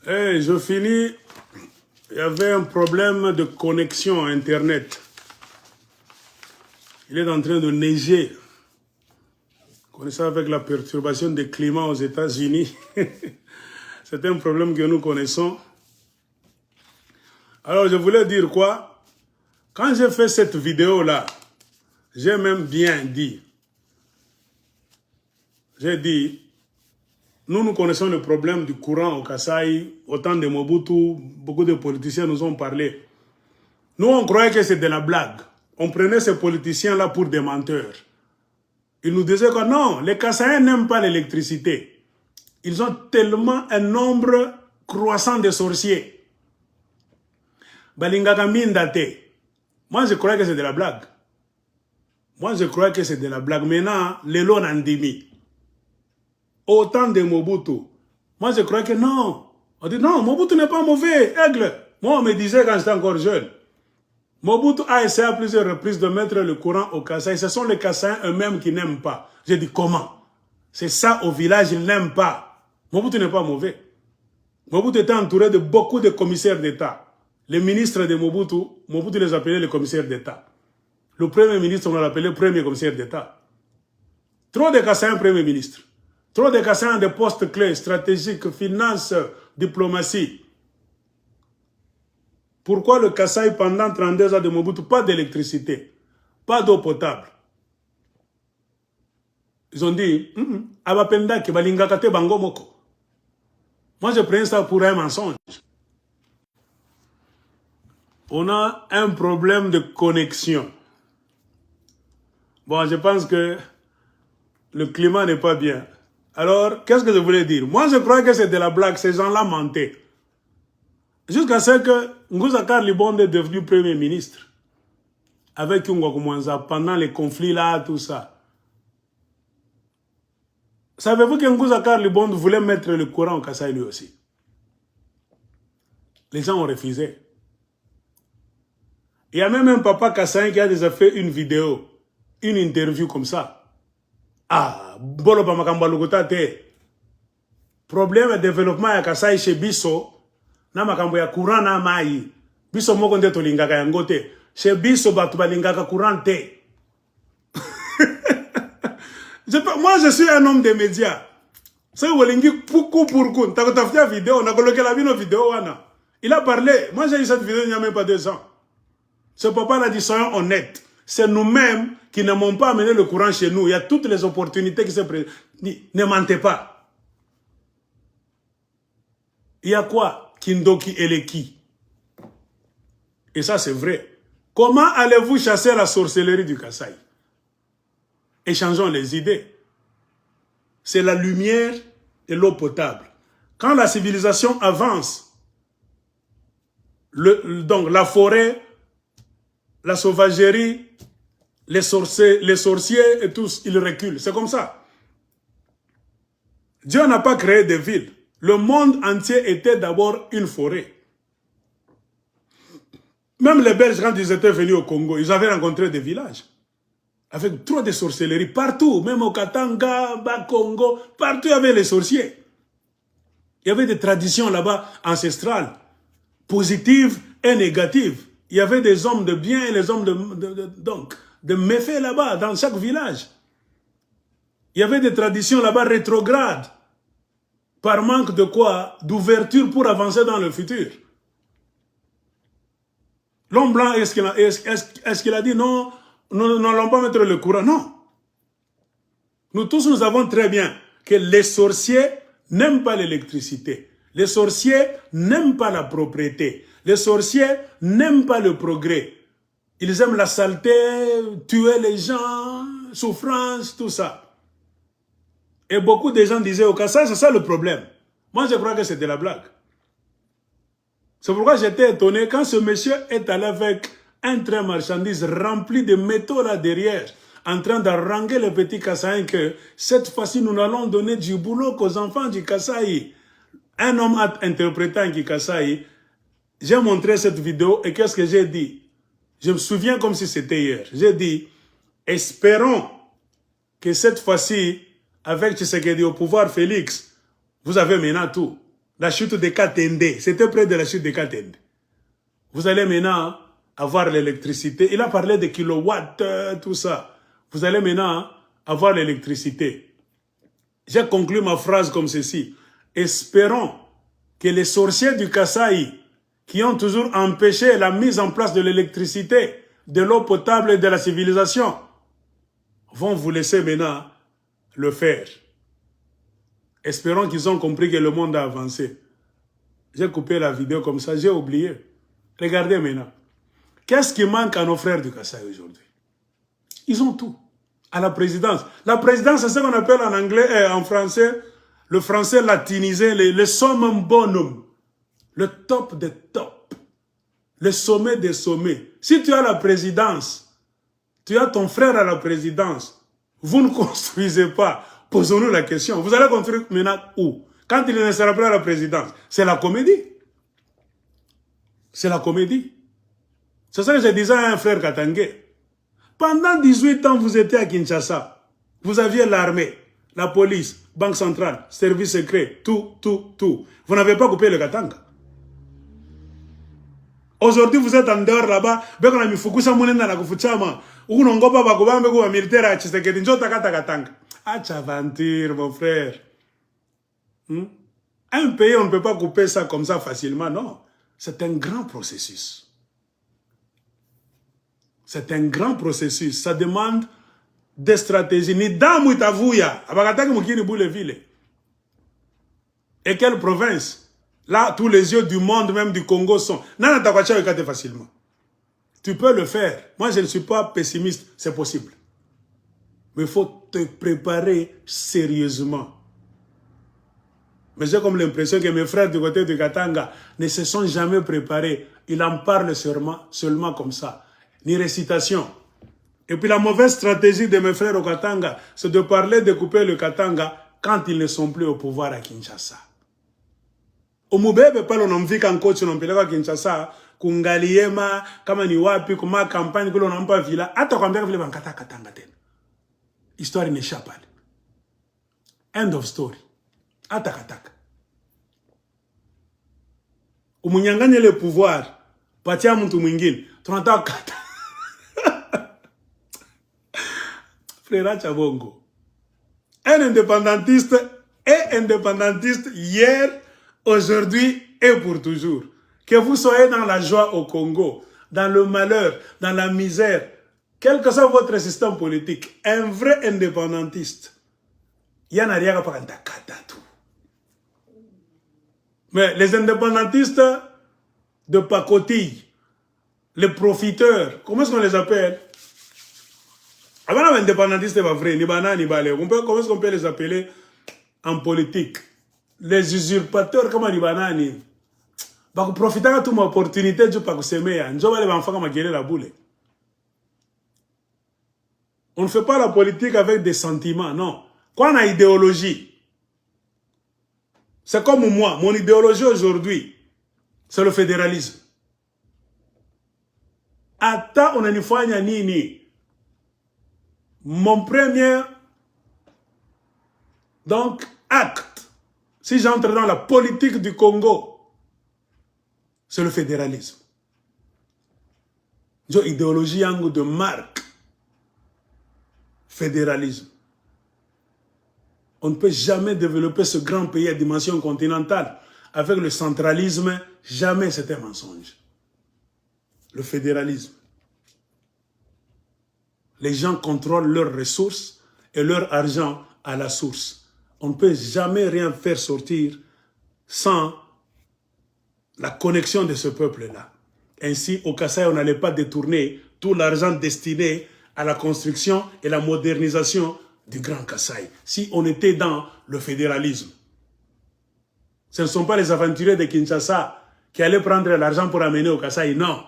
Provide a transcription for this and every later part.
Hey, je finis. Il y avait un problème de connexion à Internet. Il est en train de neiger. Vous connaissez avec la perturbation des climats aux États-Unis. C'est un problème que nous connaissons. Alors, je voulais dire quoi? Quand j'ai fait cette vidéo-là, j'ai même bien dit. J'ai dit, nous connaissons le problème du courant au Kasaï. Au temps de Mobutu, beaucoup de politiciens nous ont parlé. Nous, on croyait que c'était de la blague. On prenait ces politiciens-là pour des menteurs. Ils nous disaient que non, les Kassaïens n'aiment pas l'électricité. Ils ont tellement un nombre croissant de sorciers. Balingaka Mindate. Moi, je croyais que c'est de la blague. Moi, je croyais que c'est de la blague. Maintenant, les lois n'andimi. Autant de Mobutu. Moi, je croyais que non. On dit non, Mobutu n'est pas mauvais. Aigle. Moi, on me disait quand j'étais encore jeune. Mobutu a essayé à plusieurs reprises de mettre le courant au Kasaï. Ce sont les Kassaïens eux-mêmes qui n'aiment pas. J'ai dit comment? C'est ça au village, ils n'aiment pas. Mobutu n'est pas mauvais. Mobutu était entouré de beaucoup de commissaires d'État. Les ministres de Mobutu, Mobutu les appelait les commissaires d'État. Le premier ministre, on l'appelait premier commissaire d'État. Trop de Kassaïens premier ministre. Trop de Kassaïens de postes clés, stratégiques, finances, diplomatie. Pourquoi le Kasaï, pendant 32 ans de Mobutu, pas d'électricité, pas d'eau potable? Ils ont dit, Abapenda ke balingakate bango moko. Moi, je prends ça pour un mensonge. On a un problème de connexion. Bon, je pense que le climat n'est pas bien. Alors, qu'est-ce que je voulais dire? Moi, je crois que c'est de la blague. Ces gens-là mentaient. Jusqu'à ce que Ngouza Libonde est devenu Premier ministre. Avec Ngouakou Mwanza, pendant les conflits là, tout ça. Savez-vous que Ngouza Libonde voulait mettre le courant au Kasaï lui aussi? Les gens ont refusé. Il y a même un papa Kassaïen qui a déjà fait une vidéo, une interview comme ça. Ah, bolo pa makamba lukota te. Problème de développement ya Kasaï chez Bisso, na makambo ya courant na mai. Bisso moko nde tolingaka yango te. Chez Bisso batu balingaka courant te. Moi je suis un homme des médias. C'est Wolingi Poukou Pourkou. T'as fait une vidéo, on a coloqué la vidéo. Il a parlé. Moi j'ai eu cette vidéo il n'y a même pas 2 ans. Ce papa l'a dit, soyons honnêtes. C'est nous-mêmes qui n'avons pas amené le courant chez nous. Il y a toutes les opportunités qui se présentent. Ne mentez pas. Il y a quoi? Kindoki Eleki. Et ça, c'est vrai. Comment allez-vous chasser la sorcellerie du Kasaï? Échangeons les idées. C'est la lumière et l'eau potable. Quand la civilisation avance, donc la forêt, la sauvagerie, les sorciers et tous, ils reculent. C'est comme ça. Dieu n'a pas créé de villes. Le monde entier était d'abord une forêt. Même les Belges, quand ils étaient venus au Congo, ils avaient rencontré des villages. Avec trop de sorcellerie. Partout, même au Katanga, Bas-Congo, partout il y avait les sorciers. Il y avait des traditions là-bas ancestrales, positives et négatives. Il y avait des hommes de bien et les hommes de méfaits là-bas, dans chaque village. Il y avait des traditions là-bas rétrogrades. Par manque de quoi? D'ouverture pour avancer dans le futur. L'homme blanc, est-ce qu'il a dit non, nous n'allons pas mettre le courant? Non. Nous tous, nous savons très bien que les sorciers n'aiment pas l'électricité. Les sorciers n'aiment pas la propriété. Les sorciers n'aiment pas le progrès. Ils aiment la saleté, tuer les gens, souffrance, tout ça. Et beaucoup de gens disaient, au Kasaï, c'est ça le problème. Moi, je crois que c'est de la blague. C'est pourquoi j'étais étonné quand ce monsieur est allé avec un train marchandise rempli de métaux là derrière, en train d'haranguer les petits Kassaïens que cette fois-ci, nous allons donner du boulot qu'aux enfants du Kasaï. Un homme a interprété un Kasaï. J'ai montré cette vidéo et qu'est-ce que j'ai dit? Je me souviens comme si c'était hier. J'ai dit, espérons que cette fois-ci, avec Tshisekedi au pouvoir, Félix, vous avez maintenant tout. la chute de Katende. C'était près de la chute de Katende. Vous allez maintenant avoir l'électricité. Il a parlé de kilowatts, tout ça. Vous allez maintenant avoir l'électricité. J'ai conclu ma phrase comme ceci. Espérons que les sorciers du Kasaï, qui ont toujours empêché la mise en place de l'électricité, de l'eau potable et de la civilisation, vont vous laisser maintenant le faire. Espérons qu'ils ont compris que le monde a avancé. J'ai coupé la vidéo comme ça, j'ai oublié. Regardez maintenant. Qu'est-ce qui manque à nos frères du Kasaï aujourd'hui? Ils ont tout. À la présidence. La présidence, c'est ce qu'on appelle en anglais, en français, le français latinisé, le summum bonum. Le top des tops. Le sommet des sommets. Si tu as la présidence, tu as ton frère à la présidence, vous ne construisez pas. Posons-nous la question. Vous allez construire maintenant où? Quand il ne sera plus à la présidence. C'est la comédie. C'est la comédie. C'est ça que je disais à un frère katangais. Pendant 18 ans, vous étiez à Kinshasa. Vous aviez l'armée, la police, banque centrale, service secret, tout. Vous n'avez pas coupé le Katanga. Aujourd'hui, vous êtes en dehors là-bas. Aventure, mon frère. Un pays, on ne peut pas couper ça comme ça facilement, non. C'est un grand processus. C'est un grand processus. Ça demande des stratégies. Ni damu itavuya. Abakataki mukini boule ville. Et quelle province? Là, tous les yeux du monde, même du Congo, sont. Nana takwacha ekate facilement. Tu peux le faire. Moi, je ne suis pas pessimiste. C'est possible. Mais il faut te préparer sérieusement. Mais j'ai comme l'impression que mes frères du côté de Katanga ne se sont jamais préparés. Ils en parlent seulement comme ça. Ni récitation. Et puis la mauvaise stratégie de mes frères au Katanga, c'est de parler de couper le Katanga quand ils ne sont plus au pouvoir à Kinshasa. Au Moubebe, pas l'on envie qu'un coach n'en peut à Kinshasa, Kungaliema, kama ni wapi, kuma campagne que l'on n'a pas vu là, attends combien vous voulez Katanga. Histoire n'échappe pas. End of story. Ataka. Au Mounyangane le pouvoir, patia muntu mwingine, tunataka kata. Frère Chabongo. Un indépendantiste est indépendantiste hier, aujourd'hui et pour toujours. Que vous soyez dans la joie au Congo, dans le malheur, dans la misère, quel que soit votre système politique, un vrai indépendantiste, il y en a rien à faire tout. Mais les indépendantistes de pacotille, les profiteurs, comment est-ce qu'on les appelle? Avant les indépendantistes, pas vrai, ni banane, ni balé. Comment est-ce qu'on peut les appeler en politique? Les usurpateurs, comme ni banane. Bah, profiter de toute mon opportunité, je peux s'aimer. Je vais aller enfants comme la boule. On ne fait pas la politique avec des sentiments, non. Quand on a idéologie, c'est comme moi, mon idéologie aujourd'hui, c'est le fédéralisme. Ata on a nifanya nini? Mon premier acte, si j'entre dans la politique du Congo, c'est le fédéralisme. J'ai idéologie de marque. Fédéralisme. On ne peut jamais développer ce grand pays à dimension continentale avec le centralisme. Jamais, c'est un mensonge. Le fédéralisme. Les gens contrôlent leurs ressources et leur argent à la source. On ne peut jamais rien faire sortir sans la connexion de ce peuple-là. Ainsi, au Kasaï, on n'allait pas détourner tout l'argent destiné à la construction et la modernisation du Grand Kasaï. Si on était dans le fédéralisme. Ce ne sont pas les aventuriers de Kinshasa qui allaient prendre l'argent pour amener au Kasaï, non.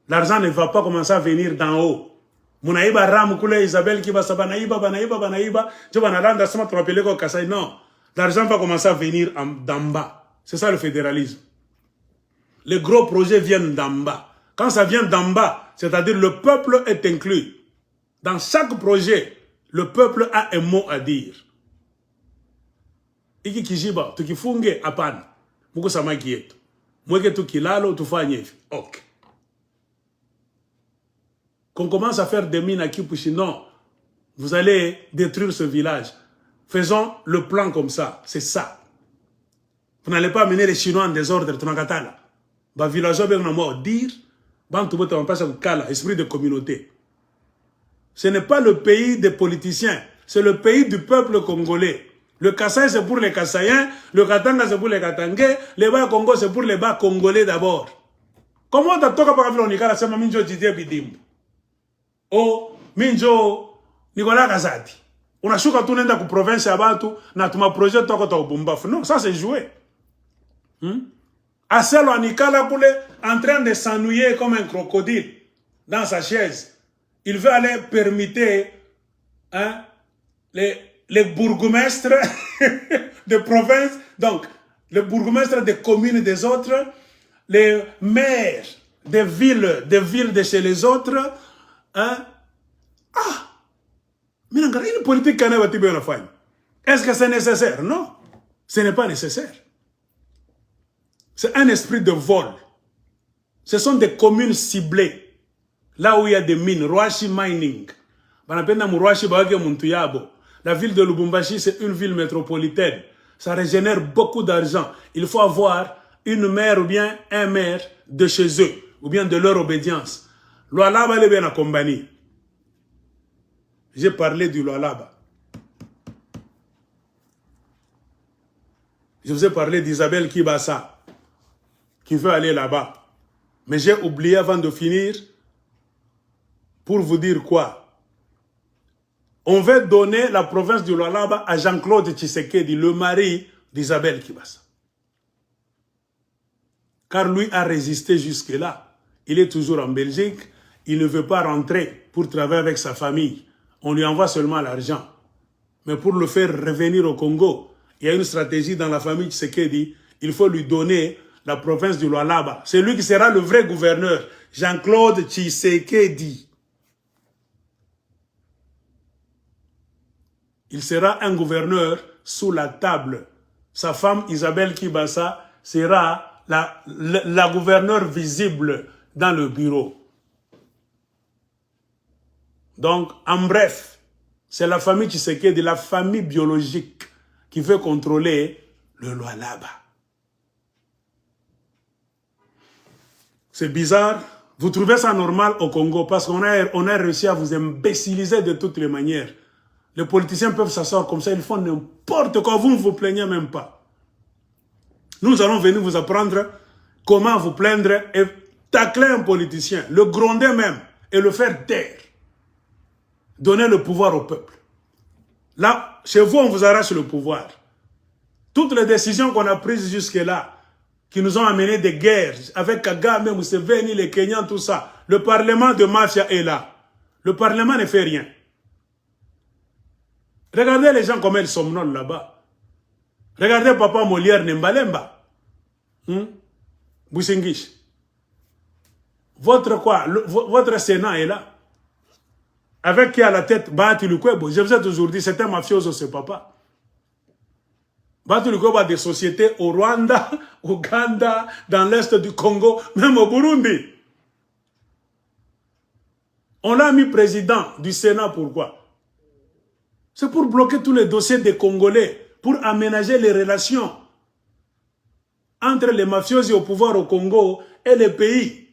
L'argent ne va pas commencer à venir d'en haut. Munaïba Ram Koule Isabelle qui va s'abanaïba, banaïba, tu vas n'aller dans ce qu'on au Kasaï, non. L'argent va commencer à venir d'en bas. C'est ça le fédéralisme. Les gros projets viennent d'en bas. Quand ça vient d'en bas, c'est-à-dire le peuple est inclus. Dans chaque projet, le peuple a un mot à dire. Iki kijiba, tukifunge apana. Muko samaki yetu. Mweke tu kilalo, tufanye hivi. Ok. Qu'on commence à faire des mines à Kipushi, non. Vous allez détruire ce village. Faisons le plan comme ça. C'est ça. Vous n'allez pas amener les Chinois en désordre. Tunakatala. Ba villageois bien mort dire. Bantu bota on passe au kala, esprit de communauté. Ce n'est pas le pays des politiciens. C'est le pays du peuple congolais. Le Kassai, c'est pour les Kassaïens. Le Katanga, c'est pour les Katangais. Les bas Congo, c'est pour les bas Congolais d'abord. Comment t'as toka par exemple Nicolas Sama Minjo Didier Bidimbo? Oh, Minjo Nicolas Kazati. On a choqué tout le monde dans la province à Batu. Na tuma projet toka ta Bumbaf. Non, ça c'est joué. Asselo Anikala Poule en train de s'ennuyer comme un crocodile dans sa chaise. Il veut aller permettre hein, les bourgmestres de province, donc les bourgmestres des communes des autres, les maires des villes de chez les autres. Hein? Ah! Mais une politique qu'on a bien faire. Est-ce que c'est nécessaire? Non, ce n'est pas nécessaire. C'est un esprit de vol. Ce sont des communes ciblées. Là où il y a des mines, Rwashi Mining. La ville de Lubumbashi, c'est une ville métropolitaine. Ça régénère beaucoup d'argent. Il faut avoir une maire ou bien un maire de chez eux, ou bien de leur obédience. Lualaba est bien accompagné. J'ai parlé du Lualaba. Je vous ai parlé d'Isabelle Kibasa, qui veut aller là-bas. Mais j'ai oublié avant de finir, pour vous dire quoi? On veut donner la province du Lualaba à Jean-Claude Tshisekedi, le mari d'Isabelle Kibasa. Car lui a résisté jusque-là. Il est toujours en Belgique. Il ne veut pas rentrer pour travailler avec sa famille. On lui envoie seulement l'argent. Mais pour le faire revenir au Congo, il y a une stratégie dans la famille Tshisekedi. Il faut lui donner la province du Lualaba. C'est lui qui sera le vrai gouverneur. Jean-Claude Tshisekedi. Il sera un gouverneur sous la table. Sa femme Isabelle Kibasa sera la gouverneure visible dans le bureau. Donc, en bref, c'est la famille Tshisekedi, la famille biologique qui veut contrôler le Lualaba. C'est bizarre. Vous trouvez ça normal au Congo parce qu'on a réussi à vous imbéciliser de toutes les manières. Les politiciens peuvent s'asseoir comme ça, ils font n'importe quoi, vous ne vous plaignez même pas. Nous allons venir vous apprendre comment vous plaindre et tacler un politicien, le gronder même et le faire taire. Donner le pouvoir au peuple. Là, chez vous, on vous arrache le pouvoir. Toutes les décisions qu'on a prises jusque-là, qui nous ont amené des guerres, avec Kagame, Museveni, les Kenyans, tout ça, le parlement de mafia est là. Le parlement ne fait rien. Regardez les gens comme ils somnolent là-bas. Regardez Papa Molière Nembalemba. Boussingich. Votre Sénat est là. Avec qui à la tête Bahati Lukwebo. Je vous ai toujours dit, c'est un mafioso, ce papa. Bahati Lukwebo a des sociétés au Rwanda, au Ouganda, dans l'est du Congo, même au Burundi. On l'a mis président du Sénat, pourquoi? C'est pour bloquer tous les dossiers des Congolais, pour aménager les relations entre les mafiosi au pouvoir au Congo et les pays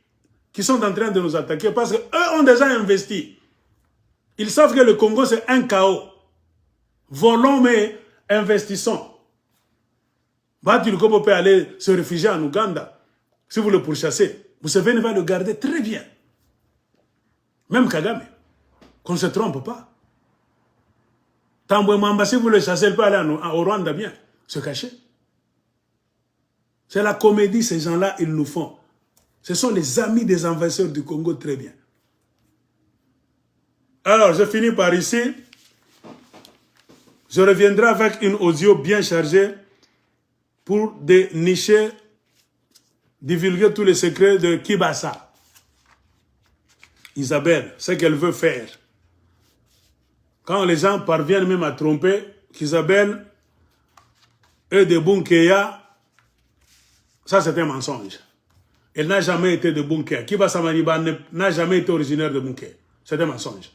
qui sont en train de nous attaquer parce qu'eux ont déjà investi. Ils savent que le Congo c'est un chaos. Volons mais investissons. Bahati Lukwebo peut aller se réfugier en Ouganda. Si vous le pourchassez, Museveni va le garder très bien. Même Kagame. Qu'on ne se trompe pas. Tambwe Mamba, si vous le chassez, il peut aller au Rwanda bien, se cacher. C'est la comédie, ces gens-là, ils nous font. Ce sont les amis des envahisseurs du Congo, très bien. Alors, je finis par ici. Je reviendrai avec une audio bien chargée pour dénicher, divulguer tous les secrets de Kibasa. Isabelle, ce qu'elle veut faire. Quand les gens parviennent même à tromper qu'Isabelle et de Bunkeya Ça, c'est un mensonge. Elle n'a jamais été de Bunker. Kibasa Maliba n'a jamais été originaire de Bunker. C'est un mensonge.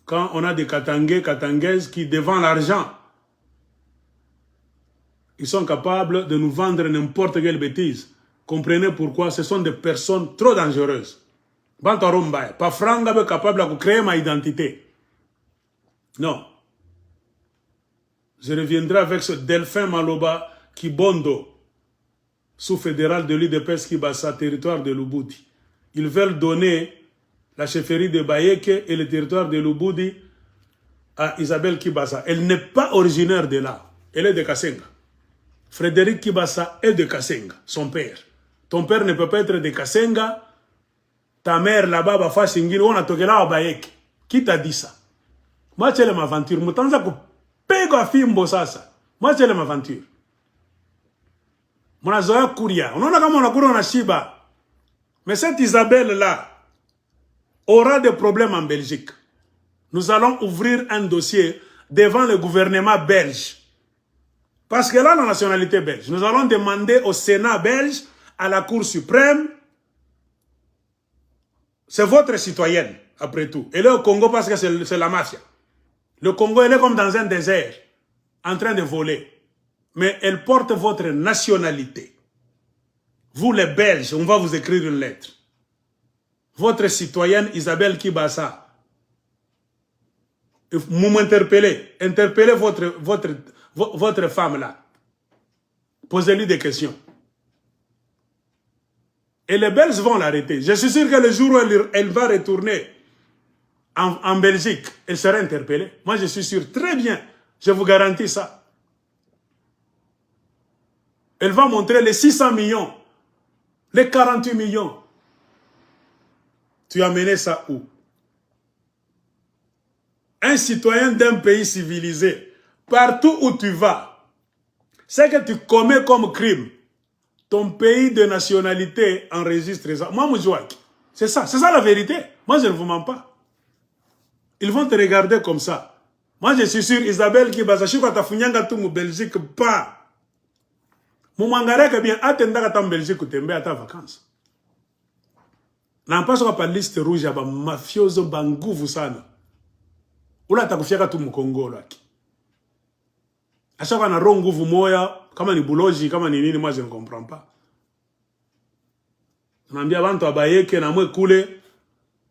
Quand on a des Katangais, Katangaises qui, devant l'argent, ils sont capables de nous vendre n'importe quelle bêtise. Comprenez pourquoi ce sont des personnes trop dangereuses. Bantarumba, pas franga capable de créer ma identité. Non. Je reviendrai avec ce Delphin Maloba Kibondo, sous-fédéral de l'UDPS Kibasa, territoire de Lubudi. Ils veulent donner la chefferie de Bayeke et le territoire de Lubudi à Isabelle Kibasa. Elle n'est pas originaire de là. Elle est de Kasenga. Frédéric Kibasa est de Kasenga, son père. Ton père ne peut pas être de Kasenga. Ta mère là-bas, Bafa Singil, on a toqué là à Bayeke. Qui t'a dit ça? Moi, c'est l'aventure. Mutanza ko pego a fimbo sasa. Moi, c'est l'aventure. Mon azoya Kouria. On a comme on a couru en Shiba. Mais cette Isabelle-là aura des problèmes en Belgique. Nous allons ouvrir un dossier devant le gouvernement belge. Parce qu'elle a la nationalité belge. Nous allons demander au Sénat belge, à la Cour suprême, c'est votre citoyenne, après tout. Elle est au Congo parce que c'est la mafia. Le Congo, elle est comme dans un désert, en train de voler. Mais elle porte votre nationalité. Vous les Belges, on va vous écrire une lettre. Votre citoyenne Isabelle Kibasa, vous m'interpellez. Interpellez votre femme là. Posez-lui des questions. Et les Belges vont l'arrêter. Je suis sûr que le jour où elle va retourner en Belgique, elle sera interpellée. Moi, je suis sûr très bien. Je vous garantis ça. Elle va montrer les 600 millions, les 48 millions. Tu as mené ça où? Un citoyen d'un pays civilisé, partout où tu vas, c'est que tu commets comme crime. Ton pays de nationalité enregistre ça. Moi, Moujouak, c'est ça la vérité. Moi, je ne vous mens pas. Ils vont te regarder comme ça. Moi, je suis sûr, Isabelle Kibasa, je suis en Belgique, pas. Moumangare que bien, attendez en Belgique ou t'es à ta vacances. N'a pas sur la liste rouge, ba mafioso bangouvu sana. Ou là, t'as confié tout mon Congo, là. À chaque fois, on a rongouvou moya, comme ni boulogi, comme ni nini, moi, je ne comprends pas. On a dit avant, tu as baillé que n'a pas coulé.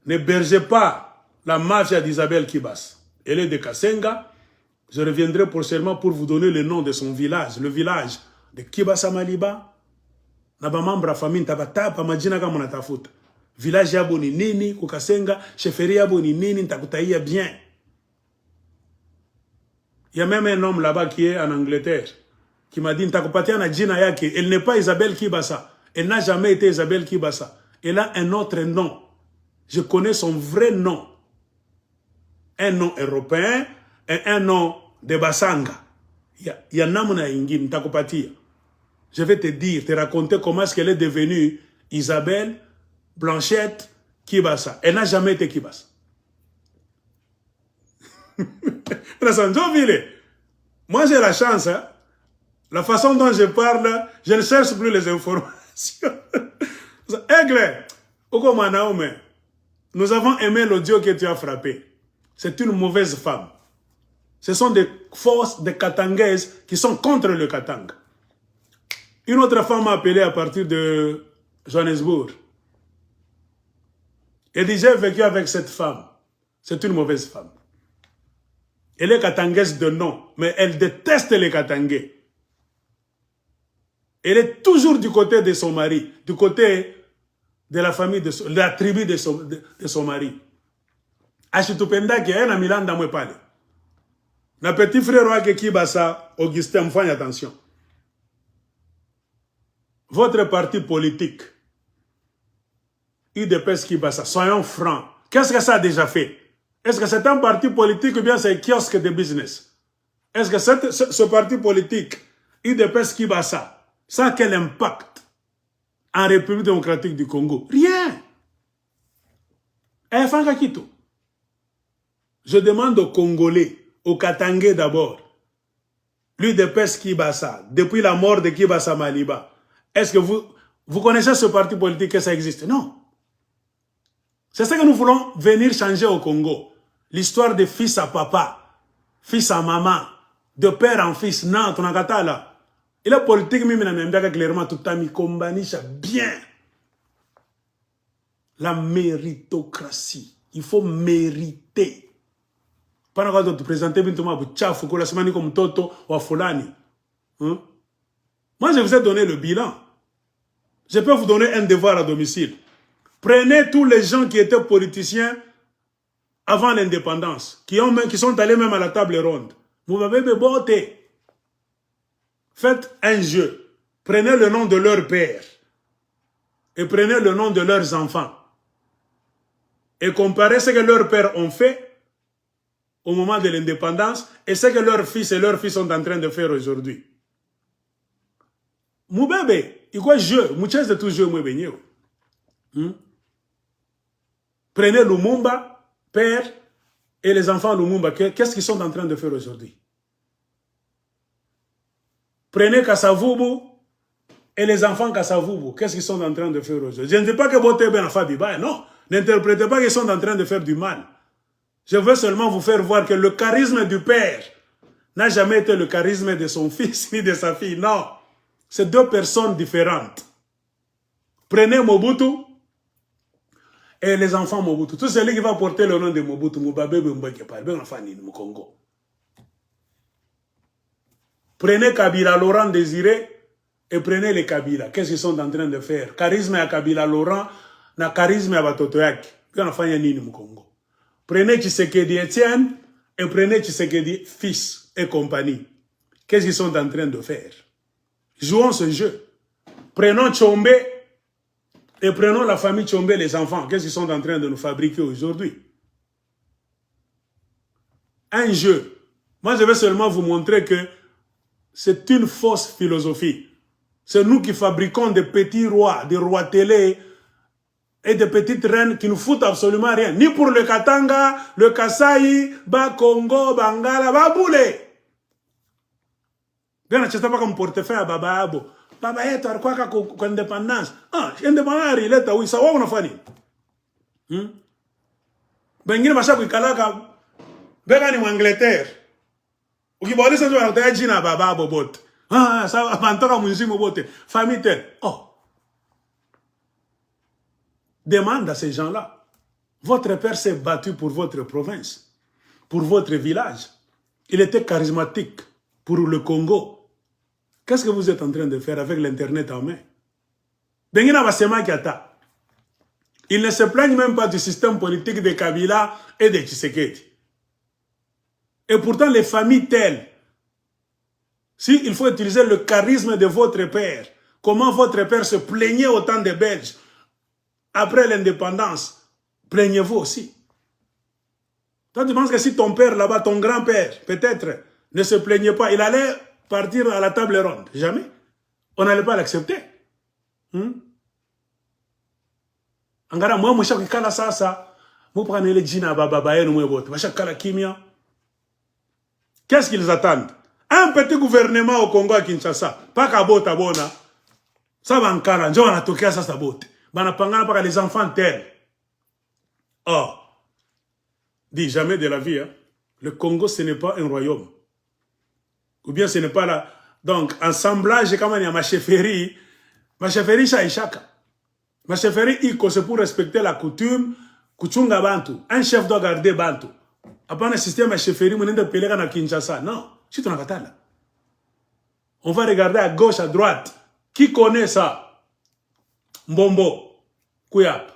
Ne bergez pas la mafia d'Isabelle Kibas. Elle est de Kasenga. Je reviendrai prochainement pour vous donner le nom de son village, le village de Kibasa Maliba. Naba membra famille, tabatapa, majina kama unatafuta. Village yabo ni nini, kukasenga, chefferie yabo ni nini, ntakutaia bien. Il y a même un homme là-bas qui est en Angleterre, qui m'a dit, ntakupatia na jina yake, elle n'est pas Isabelle Kibasa. Elle n'a jamais été Isabelle Kibasa. Elle a un autre nom. Je connais son vrai nom. Un nom européen et un nom de Basanga. Il y a namuna ingine, ntakupatia. Je vais te dire, te raconter comment est-ce qu'elle est devenue Isabelle Blanchette Kibasa. Elle n'a jamais été Kibasa. Moi, j'ai la chance. Hein? La façon dont je parle, je ne cherche plus les informations. Aigle, nous avons aimé l'audio que tu as frappé. C'est une mauvaise femme. Ce sont des forces de Katangaises qui sont contre le Katanga. Une autre femme m'a appelé à partir de Johannesburg. Elle dit, j'ai vécu avec cette femme. C'est une mauvaise femme. Elle est katangaise de nom, mais elle déteste les Katangais. Elle est toujours du côté de son mari, du côté de la famille, de la tribu de son mari. Achitupenda qui est un Milanda mwe pale. Na petit frère wake Kibasa, Augustin, faites attention. Votre parti politique, UDPS Kibasa, soyons francs. Qu'est-ce que ça a déjà fait? Est-ce que c'est un parti politique ou bien c'est un kiosque de business? Est-ce que ce parti politique, UDPS Kibasa, ça a quel impact en République démocratique du Congo? Rien. Je demande aux Congolais, aux Katangais d'abord, l'UDPS Kibasa, depuis la mort de Kibasa Maliba, est-ce que vous connaissez ce parti politique que ça existe? Non. C'est ça que nous voulons venir changer au Congo. L'histoire de fils à papa, fils à maman, de père en fils. Non, ton agata là. Et la politique, même clairement, tout à mis bien. La méritocratie. Il faut mériter. Pas de te présenter bientôt pour tchafou, la semaine comme Toto ou Afolani. Moi, je vous ai donné le bilan. Je peux vous donner un devoir à domicile. Prenez tous les gens qui étaient politiciens avant l'indépendance, qui sont allés même à la table ronde. Vous m'avez boté. Faites un jeu. Prenez le nom de leur père et prenez le nom de leurs enfants. Et comparez ce que leurs pères ont fait au moment de l'indépendance et ce que leurs fils sont en train de faire aujourd'hui. Moubebe, il quoi jeu, muchas de tous jeux moubebe. Prenez Lumumba, père, et les enfants Lumumba, qu'est-ce qu'ils sont en train de faire aujourd'hui? Prenez Kassavubu et les enfants Kassavubu, qu'est-ce qu'ils sont en train de faire aujourd'hui? Je ne dis pas que Boté Ben Fabiba, non. N'interprétez pas qu'ils sont en train de faire du mal. Je veux seulement vous faire voir que le charisme du père n'a jamais été le charisme de son fils ni de sa fille. Non. C'est deux personnes différentes. Prenez Mobutu et les enfants Mobutu. Tout celui qui va porter le nom de Mobutu, Mubabe Bembe parle, ben enfant ni Congo. Prenez Kabila, Laurent Désiré et prenez les Kabila. Qu'est-ce qu'ils sont en train de faire? Charisme à Kabila, Laurent, na charisme à Batotoyaki. Ben enfant ni Congo. Prenez Tshisekedi Etienne et prenez Tshisekedi fils et compagnie. Qu'est-ce qu'ils sont en train de faire? Jouons ce jeu. Prenons Tchombe et prenons la famille Tchombe, les enfants. Qu'est-ce qu'ils sont en train de nous fabriquer aujourd'hui? Un jeu. Moi, je vais seulement vous montrer que c'est une fausse philosophie. C'est nous qui fabriquons des petits rois, des rois télé et des petites reines qui nous foutent absolument rien. Ni pour le Katanga, le Kasaï, Congo, Bangala, Baboulé. Bien, je ne sais pas comme portefeuille à Baba Abo. Baba Eto, à quoi qu'à indépendance? Ah, indépendance, il est à oui, ça va, on a fait. Ben, il m'a dit que ben, en Angleterre. Ou qui va ça, je vais dire à Baba Abo bot. Ah, ça va, en tant que monsieur Mobote. Famille telle. Oh. Demande à ces gens-là. Votre père s'est battu pour votre province, pour votre village. Il était charismatique pour le Congo. Qu'est-ce que vous êtes en train de faire avec l'Internet en main? Il ne se plaigne même pas du système politique de Kabila et de Tshisekedi. Et pourtant, les familles telles, s'il faut utiliser le charisme de votre père, comment votre père se plaignait autant des Belges après l'indépendance, plaignez-vous aussi. Toi, tu penses que si ton père là-bas, ton grand-père, peut-être, ne se plaignait pas, il allait partir à la table ronde? Jamais. On n'allait pas l'accepter. Angara, moi, je suis kala sasa, moi, prendre les djina bababaye, nous, moi, je suis kala kimia. Qu'est-ce qu'ils attendent? Un petit gouvernement au Congo à Kinshasa, pas qu'à Bota Bona, ça va en kala, on a toqué à ça, ça botte. Les enfants tels. Oh, dis jamais de la vie, hein. Le Congo, ce n'est pas un royaume. Ou bien ce n'est pas là. Donc, assemblage, comme il y a ma chefferie, chaïchaka. Ma chefferie, c'est pour respecter la coutume, kuchunga bantu. Un chef doit garder bantu. Après un système à chefferie, on est de Péléga à Kinshasa. Non, c'est ton là. On va regarder à gauche, à droite. Qui connaît ça? Mbombo, Kouyap,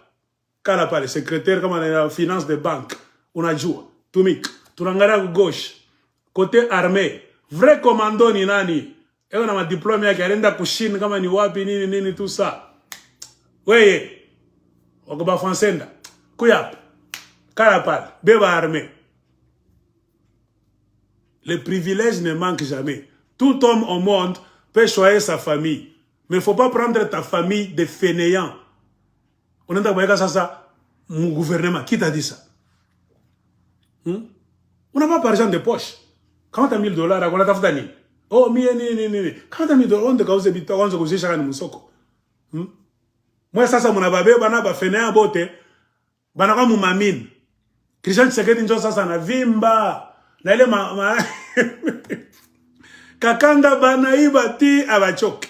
Kalapa, le secrétaire comme la finance des banques, on a joué, Toumik, Tourangara gauche, côté armée, vrai commando ni nani, et on a un diplôme qui a rien d'Akushine, comme ni wapi, ni tout ça. Oui, on va français, Kouyap, Kalapa, Beba armée. Les privilèges ne manquent jamais. Tout homme au monde peut choisir sa famille. Mais il ne faut pas prendre ta famille de fainéants. On a dit ça, mon gouvernement. Qui t'a dit ça? On n'a pas d'argent de poche. Quand tu as $1000, on a fait Oh, ni. Quand tu on te cause bito, on se cause chaka ni musoko. Moi, ça, mon ababe, bana ba fene un bote, bana ka mumamine. Christian Tshisekedi njo sasa na vimba. Na ile kakanga bana iba ti abachoke.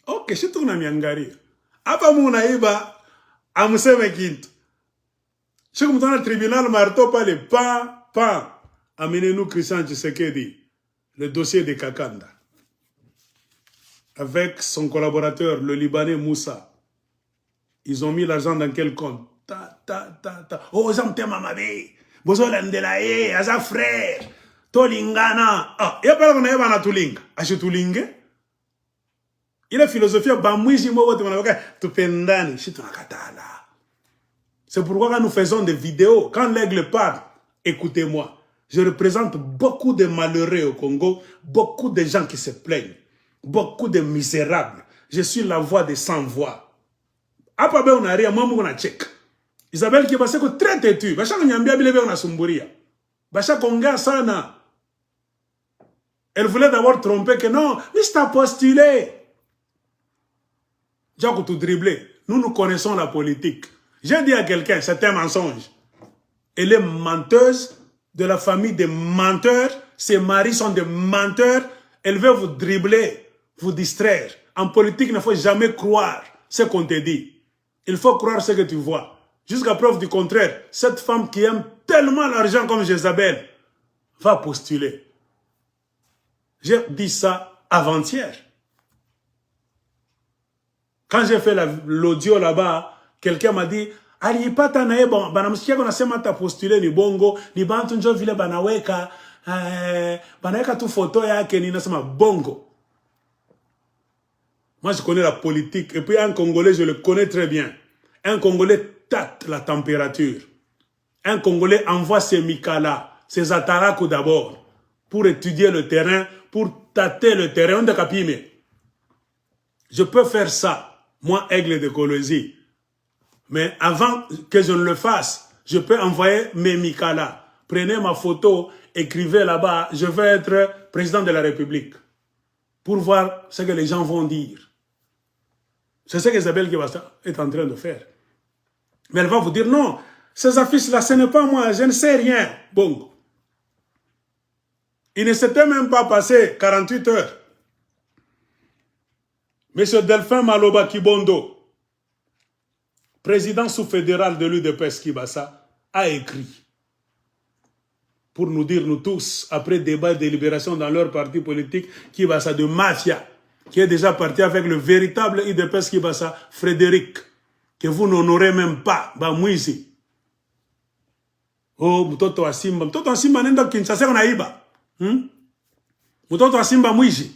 Ok, shitu na miangaria. Hapa muna iba, amuseme kintu. Shiku mtana tribunal marto pale, pa. Amenez-nous Christian Tshisekedi, le dossier de Kakanda. Avec son collaborateur, le Libanais Moussa. Ils ont mis l'argent dans quel compte? Oh, j'aime mamabe. Bozola ndelaye, aza frère. Tolingana. Ah, y'a pas qu'on a y'a tulinga. Ache tulinge? Il a philosophie bamouiji mo wote manaka tupendani, shitu nakatala. C'est pourquoi quand nous faisons des vidéos, quand l'aigle parle, écoutez-moi. Je représente beaucoup de malheureux au Congo, beaucoup de gens qui se plaignent, beaucoup de misérables. Je suis la voix des sans-voix. Apa be unaria mamu kuna check. Isabelle qui passe ko très têtu. Basha nyambia bile be unasumburia. Basha konga sana. Elle voulait d'abord tromper que non, mais c'est postulé. J'ai tout dribbler. Nous connaissons la politique. J'ai dit à quelqu'un, c'est un mensonge. Elle est menteuse de la famille des menteurs. Ses maris sont des menteurs. Elle veut vous dribbler, vous distraire. En politique, il ne faut jamais croire ce qu'on te dit. Il faut croire ce que tu vois. Jusqu'à preuve du contraire, cette femme qui aime tellement l'argent comme Jézabel va postuler. J'ai dit ça avant-hier. Quand j'ai fait l'audio là-bas, quelqu'un m'a dit Ali pata na bon banamsikia kuna sema ta postuler ni bongo ni bantu njo vile banaweka banaweka tu photo yake ni nasema bongo. Moi je connais la politique et puis un Congolais je le connais très bien. Un Congolais tâte la température. Un Congolais envoie ses Mikala, ses Ataraku d'abord pour étudier le terrain, pour tâter le terrain de Kapime. Je peux faire ça, moi aigle de Colosie. Mais avant que je ne le fasse, je peux envoyer mes Mikala. Prenez ma photo, écrivez là-bas, je veux être président de la République. Pour voir ce que les gens vont dire. C'est ce qu'Isabelle Kibasa est en train de faire. Mais elle va vous dire, non, ces affiches-là, ce n'est pas moi, je ne sais rien. Bon. Il ne s'était même pas passé 48 heures. Monsieur Delphin Maloba Kibondo, président sous-fédéral de l'UDPS Kibasa, a écrit pour nous dire, nous tous, après débat et délibération dans leur parti politique, Kibasa de mafia, qui est déjà parti avec le véritable UDPS Kibasa, Frédéric, que vous n'honorez même pas, Bamouizi. Oh, Mutoto Asimba nenda Kinshasa on aiba. Mutoto Asimba Mouizi.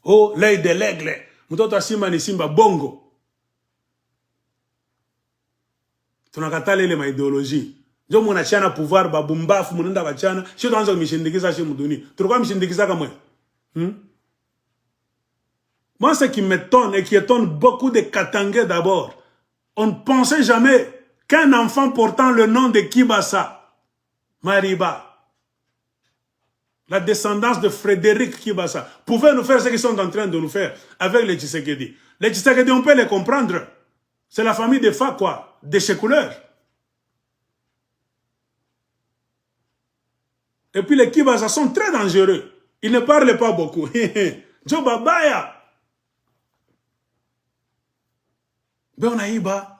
Oh, l'œil de l'aigle. Mutoto Asimba ni Simba Bongo. Tunakatale ile ma idéologie. Ndio mwana chana pouvoir babumbafu munenda bachana, sio tuanza kumshindikiza chez muduni. Tulikuwa mshindikiza kama Moi ce qui m'étonne et qui étonne beaucoup de Katangais d'abord, on ne pensait jamais qu'un enfant portant le nom de Kibasa, Mariba, la descendance de Frédéric Kibasa, pouvait nous faire ce qu'ils sont en train de nous faire avec les Tshisekedi. Les Tshisekedi, on peut les comprendre. C'est la famille des Fa, quoi, des Checouleurs. Et puis les Kibasa sont très dangereux. Ils ne parlent pas beaucoup. Joe Babaya. Beonaïba.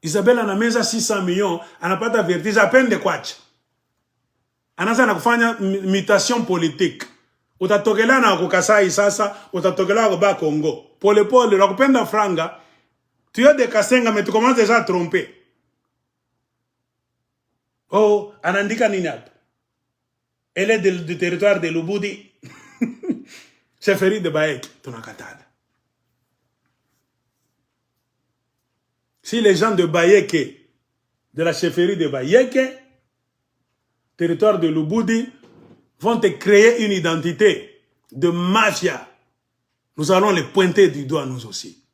Isabelle anameza 600 millions, anapata vertige à peine de kwacha. Anaanza na kufanya mutation politique. Utatokela na kukasai sasa, utatokela kwa Congo. Pole pole, la kupenda franga, tu as des kasenga, mais tu commences déjà à tromper. Oh, anandika nini hapa? Elle est du territoire de Lubudi. Chefferie de Bayek, tunakatala. Si les gens de Bayeke, de la chefferie de Bayeke, territoire de Lubudi, vont te créer une identité de mafia, nous allons les pointer du doigt nous aussi.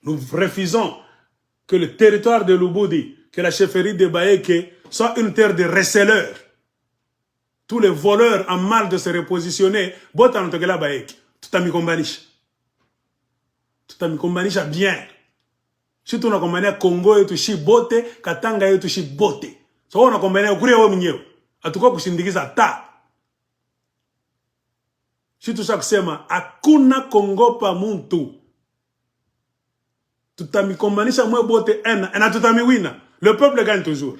Nous refusons que le territoire de Lubudi, que la chefferie de Bayeke soit une terre de receleurs. tous les voleurs en mal de se repositionner, bota notokela baeki. Tout a mis kombanisha. Tout a mis kombanisha bien. Si tu na kombania Congo yetu shi bote, Katanga yetu shi bote. So wana kombania ukuri wewe mwenyewe. Hatuko kushindikiza ta. Si tu kusema hakuna Congo pa muntu. Tutamikombanisha mwe bote na tutamiwina. Le peuple gagne toujours.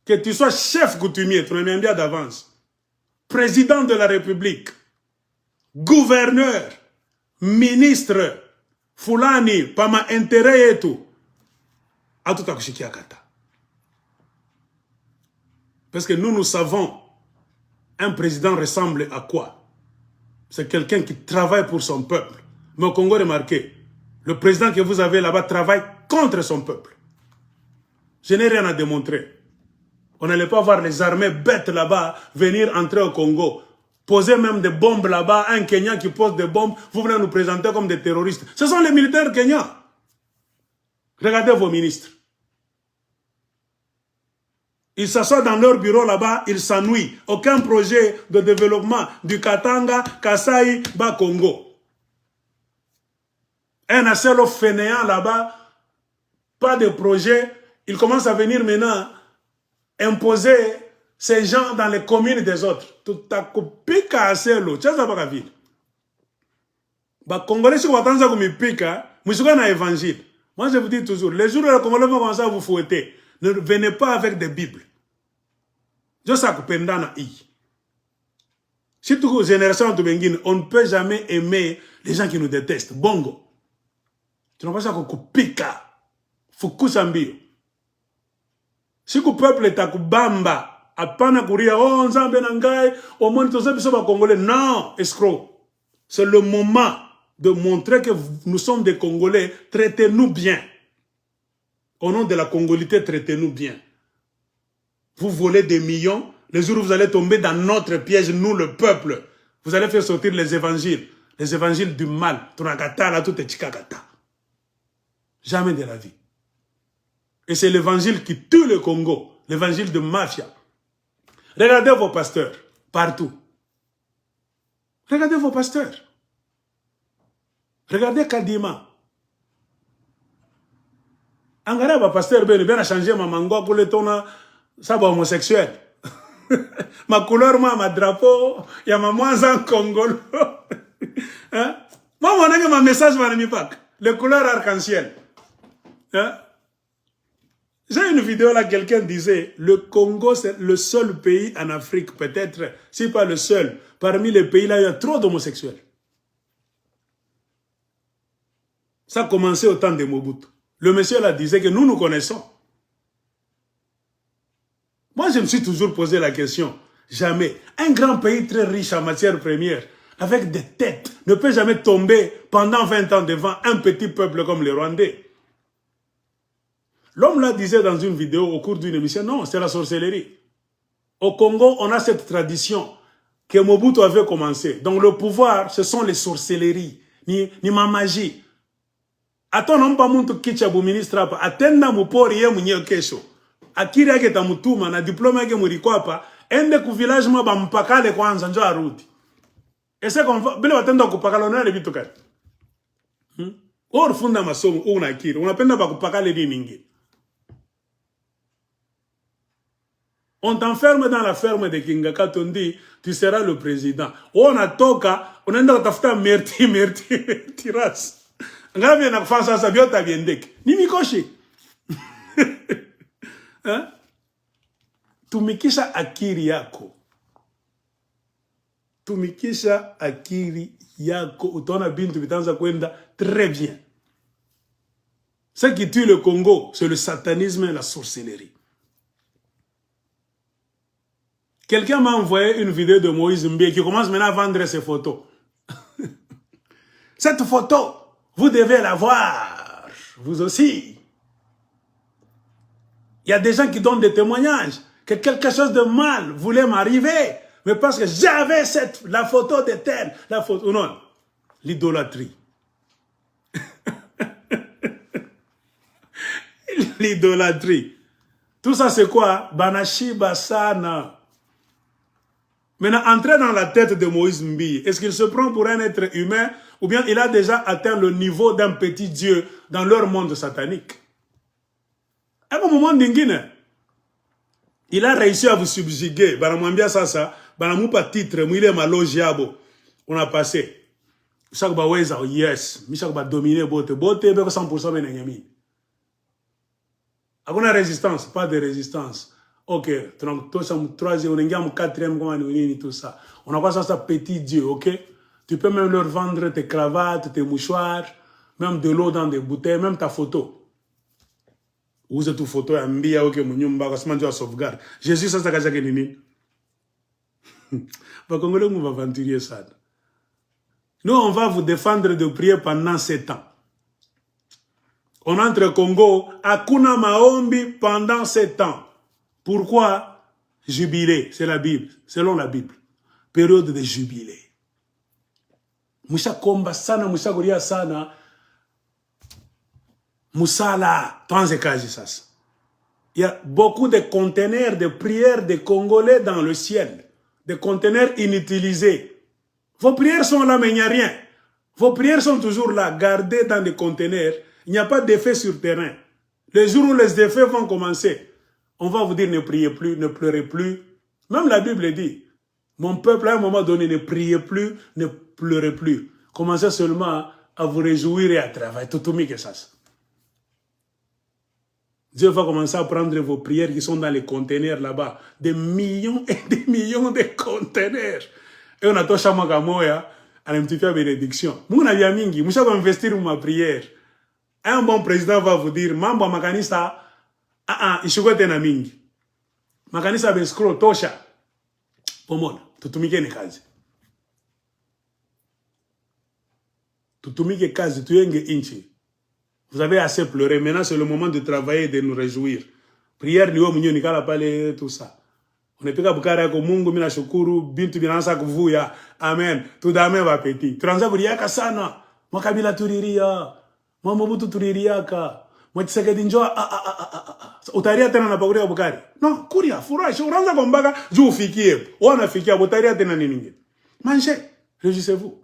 Que tu sois chef coutumier, tu m'aimes bien d'avance. Président de la République, gouverneur, ministre, fulani, pama intérêt yetu. Atutakushikia kata. Parce que nous savons, un président ressemble à quoi? C'est quelqu'un qui travaille pour son peuple. Mais au Congo, remarquez, le président que vous avez là-bas travaille contre son peuple. Je n'ai rien à démontrer. On n'allait pas voir les armées bêtes là-bas venir entrer au Congo. Poser même des bombes là-bas. Un Kenyan qui pose des bombes, vous venez nous présenter comme des terroristes. Ce sont les militaires kenyans. Regardez vos ministres. Ils s'assoient dans leur bureau là-bas, ils s'ennuient. Aucun projet de développement du Katanga, Kasai, Bas Congo. Un assez fainéant là-bas, pas de projet. Il commence à venir maintenant imposer ces gens dans les communes des autres. Tout à coup, pique assez l'eau. Tu sais ça pas vite. Bah, Congolais, si vous attendez comme il pique, vous serez dans l'évangile. Moi, je vous dis toujours, les jours où les Congolais vont commencer à vous fouetter, ne venez pas avec des Bibles. Je sais que pendant surtout aux générations de Benguine, on ne peut jamais aimer les gens qui nous détestent. Bongo. Tu n'as pas ça qu'on pique. Fukusambio. Si le peuple est à Kubamba, à Panakuria, oh, Nzambe Nangai, au moins, tous ces Congolais, non, escroc. C'est le moment de montrer que nous sommes des Congolais, traitez-nous bien. Au nom de la congolité, traitez-nous bien. Vous volez des millions, les jours où vous allez tomber dans notre piège, nous, le peuple, vous allez faire sortir les évangiles du mal. Tunakata, là, tout est chikakata. Jamais de la vie. Et c'est l'évangile qui tue le Congo, l'évangile de mafia. Regardez vos pasteurs, partout. Regardez vos pasteurs. Regardez Kadima. Angara va pasteur bien a changé ma mango pour le ton ça va homosexuel. Ma couleur moi ma drapeau, il y a ma moins en Congolo. Hein? Moi mon ami ma message va ne pas. Les couleurs arc-en-ciel. Hein? J'ai une vidéo là, quelqu'un disait, le Congo c'est le seul pays en Afrique, peut-être, si pas le seul, parmi les pays là, il y a trop d'homosexuels. Ça a commencé au temps de Mobutu. Le monsieur là disait que nous connaissons. Moi, je me suis toujours posé la question, jamais, un grand pays très riche en matières premières, avec des têtes, ne peut jamais tomber pendant 20 ans devant un petit peuple comme les Rwandais. L'homme là disait dans une vidéo au cours d'une émission, non, c'est la sorcellerie. Au Congo, on a cette tradition que Mobutu avait commencé. Donc le pouvoir, ce sont les sorcelleries, ni ma magie. Ato nompa muntu kichabu ministre hapa, atenda mupori ye mwenyewe kesho. Akiri yake tamutuma na diploma yake muriko hapa, ende ku village mwa mpakale kwanza njo arudi. Ese konfa, bila watenda kupakala onale vitu kati. Orfunda masomo, una akiri, unapenda bakupakale nini nyingine. On t'enferme dans la ferme de Kingaka, on dit, tu seras le président. On a toka, on a tafuta merti ras. Ngapi na kufanya sasa biota biendeke. Ni mikoshi. Hein? Tumikisha akiri yako. Tumikisha akiri yako. Utaona bintu bitanza kwenda très bien. Ce qui tue le Congo, c'est le satanisme et la sorcellerie. Quelqu'un m'a envoyé une vidéo de Moïse Mbé qui commence maintenant à vendre ses photos. Cette photo, vous devez la voir, vous aussi. Il y a des gens qui donnent des témoignages que quelque chose de mal voulait m'arriver, mais parce que j'avais la photo de tel, la photo, non, l'idolâtrie. L'idolâtrie. Tout ça c'est quoi? Banashi Basana. Maintenant, entrer dans la tête de Moïse Mbi, est-ce qu'il se prend pour un être humain ou bien il a déjà atteint le niveau d'un petit dieu dans leur monde satanique? À un moment d'ingine, il a réussi à vous subjuguer. Baramwambia sasa, banamupa titre, mwile malogiabo. On a passé. Chaque baweza, yes. Chaque ba dominer bote. Bote, beko 100% benengemi. Akuna résistance, pas de résistance. Ok, donc toi, troisième, on est quatrième, comment on est tout ça. On a quoi ça, petit Dieu, ok? Tu peux même leur vendre tes cravates, tes mouchoirs, même de l'eau dans des bouteilles, même ta photo. Vous êtes toute photo, mbia, ok, mounyumba, parce que tu as sauvegarde. Jésus, ça, c'est ce que nini. Les Congolais, on va aventurier ça. Nous, on va vous défendre de prier pendant 7 ans. On entre au Congo, Akuna Maombi pendant 7 ans. Pourquoi? Jubilé, c'est la Bible, selon la Bible. Période de jubilé. Musha komba sana, musha goria sana. Musala, il y a beaucoup de conteneurs de prières des Congolais dans le ciel. Des conteneurs inutilisés. Vos prières sont là, mais il n'y a rien. Vos prières sont toujours là, gardées dans des conteneurs. Il n'y a pas d'effet sur terrain. Les jours où les effets vont commencer, on va vous dire ne priez plus, ne pleurez plus. Même la Bible dit, mon peuple à un moment donné ne priez plus, ne pleurez plus. Commencez seulement à vous réjouir et à travailler. Tout que ça. Dieu va commencer à prendre vos prières qui sont dans les conteneurs là-bas. Des millions et des millions de conteneurs. Et on a tout chaque mois à un petit peu de bénédiction. Moi, on a mingi. Moi, je vais investir ma prière. Un bon président va vous dire, mambo makanisa, ishugote na mingi. Makanisa beskro tosha. Pomona, tutumike ni kazi. Tutumike kazi, tuyenge inchi. Vous avez assez pleuré. Maintenant, c'est le moment de travailler et de nous réjouir. Prière, niwo mwenye nikala pale, tout ça. Unapika bukara yako Mungu, mina shukuru, bintu binansa kuvuya. Amen. Tudame va petit. Tunaanza kuriaka sana. Makabila turiria. Mamobutu tuririaka. Mwatiseke njoo. Utaria tena na pakuria bukari. No, kuria, furahi. Unaanza kumbaka, juu ufikie. Wana fikia, utaria tena nini. Mangez. Réjouissez-vous.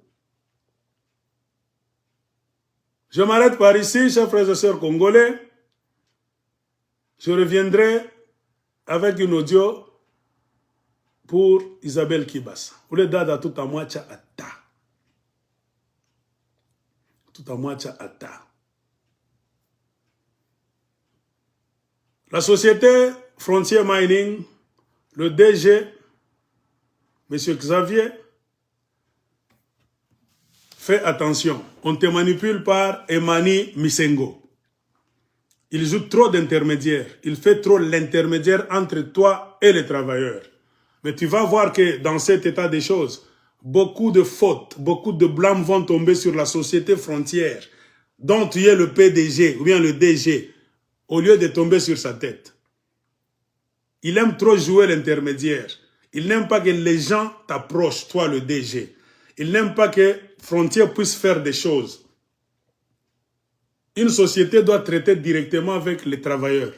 Je m'arrête par ici, chers frères et sœurs congolais. Je reviendrai avec une audio pour Isabelle Kibasa. Vous le dada tout à moi, tcha ata. Tout à moi, tcha ata. La société Frontier Mining, le DG, M. Xavier, fais attention, on te manipule par Emani Misengo. Il joue trop d'intermédiaires. Il fait trop l'intermédiaire entre toi et les travailleurs. Mais tu vas voir que dans cet état des choses, beaucoup de fautes, beaucoup de blâmes vont tomber sur la société frontière, dont tu es le PDG ou bien le DG, au lieu de tomber sur sa tête. Il aime trop jouer l'intermédiaire. Il n'aime pas que les gens t'approchent, toi le DG. Il n'aime pas que Frontier puisse faire des choses. Une société doit traiter directement avec les travailleurs.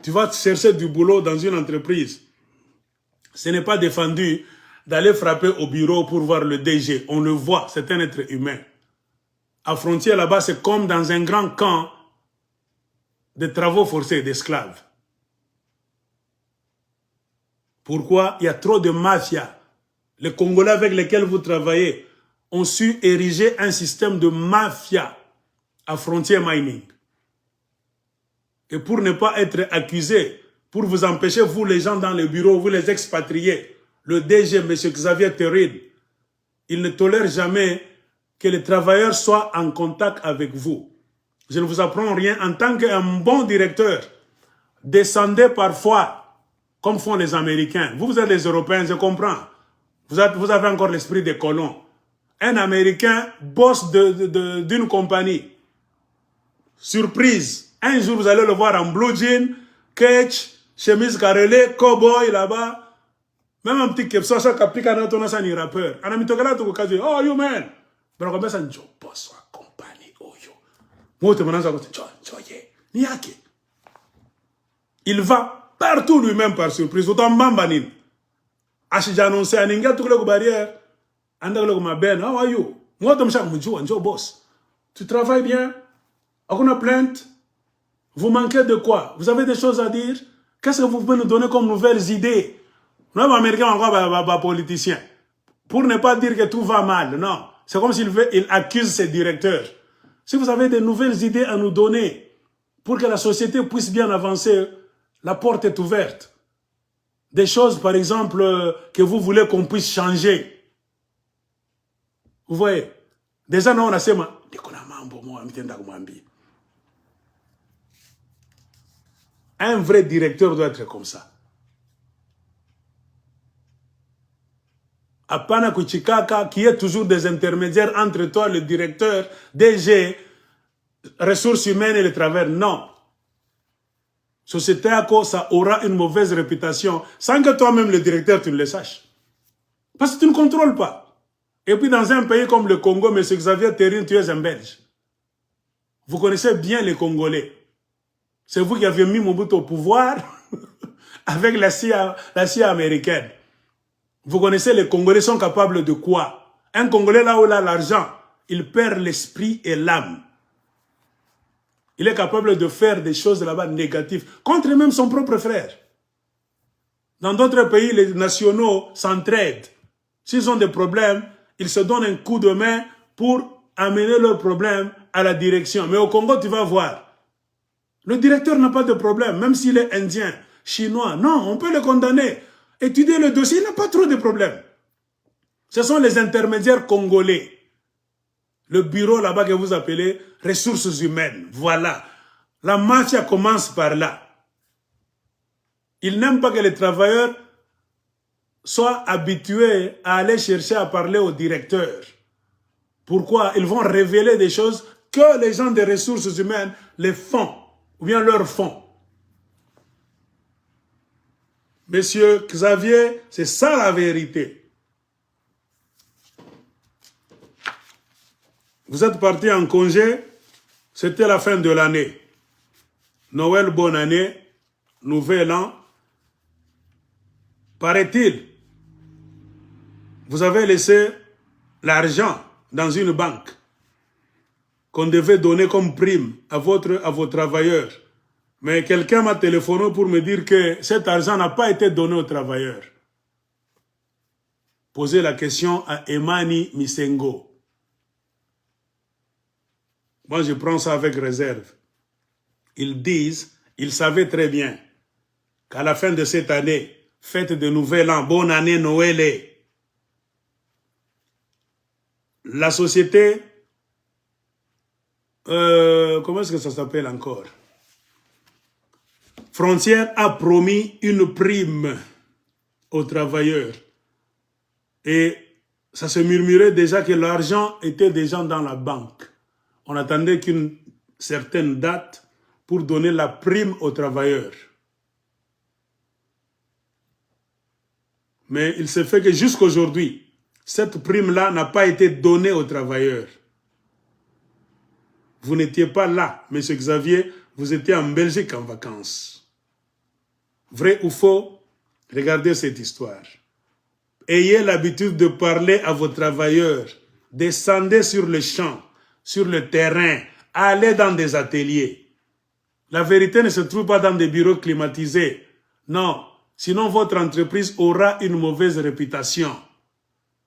Tu vas chercher du boulot dans une entreprise. Ce n'est pas défendu d'aller frapper au bureau pour voir le DG. On le voit, c'est un être humain. À Frontier, là-bas, c'est comme dans un grand camp de travaux forcés d'esclaves. Pourquoi? Il y a trop de mafia. Les Congolais avec lesquels vous travaillez ont su ériger un système de mafia à Frontier Mining. Et pour ne pas être accusé, pour vous empêcher, vous les gens dans les bureaux, vous les expatriés, le DG, M. Xavier Terrid, il ne tolère jamais que les travailleurs soient en contact avec vous. Je ne vous apprends rien. En tant qu'un bon directeur, descendez parfois, comme font les Américains. Vous êtes les Européens, je comprends. Vous avez encore l'esprit des colons. Un Américain, boss d'une compagnie. Surprise. Un jour, vous allez le voir en blue jean, catch, chemise carrelée, cowboy là-bas. Même un petit kepsa, ça kapika na tona sa ni rappeur. Anamitokala to kazi. Oh, you man. Bro, comme ça, njo boss wa compagnie. Oh, yo. Moi, te menant ça, ni yake. Il va partout lui-même par surprise. Autant mambanin. J'ai annoncé à Ninga tout le barrière. How are you? Moi, boss. Tu travailles bien? On a plainte? Vous manquez de quoi? Vous avez des choses à dire? Qu'est-ce que vous pouvez nous donner comme nouvelles idées? Nous, les Américains, encore politiciens. Pour ne pas dire que tout va mal, non. C'est comme s'il accuse ses directeurs. Si vous avez de nouvelles idées à nous donner pour que la société puisse bien avancer, la porte est ouverte. Des choses, par exemple, que vous voulez qu'on puisse changer. Vous voyez? Déjà, nous, on a sema. Un vrai directeur doit être comme ça. Apana Kuchikaka, qui est toujours des intermédiaires entre toi, le directeur, DG, ressources humaines et le travail. Non. Société ACO, ça aura une mauvaise réputation sans que toi-même, le directeur, tu ne le saches. Parce que tu ne contrôles pas. Et puis, dans un pays comme le Congo, M. Xavier Terrine, tu es un Belge. Vous connaissez bien les Congolais. C'est vous qui avez mis Mobutu au pouvoir avec la CIA américaine. Vous connaissez, les Congolais sont capables de quoi? Un Congolais, là où il a l'argent, il perd l'esprit et l'âme. Il est capable de faire des choses là-bas négatives, contre même son propre frère. Dans d'autres pays, les nationaux s'entraident. S'ils ont des problèmes, ils se donnent un coup de main pour amener leurs problèmes à la direction. Mais au Congo, tu vas voir, le directeur n'a pas de problème, même s'il est indien, chinois. Non, on peut le condamner. Étudier le dossier, il n'a pas trop de problèmes. Ce sont les intermédiaires congolais. Le bureau là-bas que vous appelez ressources humaines. Voilà. La mafia commence par là. Ils n'aiment pas que les travailleurs soient habitués à aller chercher à parler au directeur. Pourquoi? Ils vont révéler des choses que les gens des ressources humaines les font, ou bien leur font. Monsieur Xavier, c'est ça la vérité. Vous êtes parti en congé, c'était la fin de l'année. Noël, bonne année, nouvel an. Paraît-il, vous avez laissé l'argent dans une banque qu'on devait donner comme prime à vos travailleurs. Mais quelqu'un m'a téléphoné pour me dire que cet argent n'a pas été donné aux travailleurs. Posez la question à Emani Misengo. Moi, je prends ça avec réserve. Ils disent, ils savaient très bien qu'à la fin de cette année, fête de Nouvel An, bonne année Noël, la société, comment est-ce que ça s'appelle encore? Frontière a promis une prime aux travailleurs. Et ça se murmurait déjà que l'argent était déjà dans la banque. On attendait qu'une certaine date pour donner la prime aux travailleurs. Mais il se fait que jusqu'aujourd'hui, cette prime-là n'a pas été donnée aux travailleurs. Vous n'étiez pas là, M. Xavier, vous étiez en Belgique en vacances. Vrai ou faux? Regardez cette histoire. Ayez l'habitude de parler à vos travailleurs. Descendez sur le champ, sur le terrain. Allez dans des ateliers. La vérité ne se trouve pas dans des bureaux climatisés. Non, sinon votre entreprise aura une mauvaise réputation.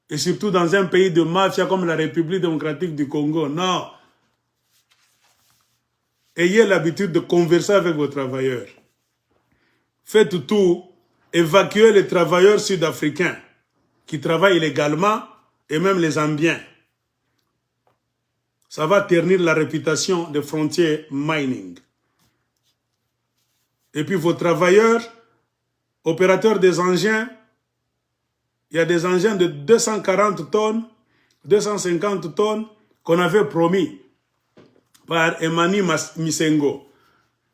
Et surtout dans un pays de mafia comme la République démocratique du Congo. Non. Ayez l'habitude de converser avec vos travailleurs. Faites tout, évacuez les travailleurs sud-africains qui travaillent illégalement et même les Zambiens. Ça va ternir la réputation des frontières mining. Et puis vos travailleurs, opérateurs des engins, il y a des engins de 240 tonnes, 250 tonnes qu'on avait promis par Emani Misengo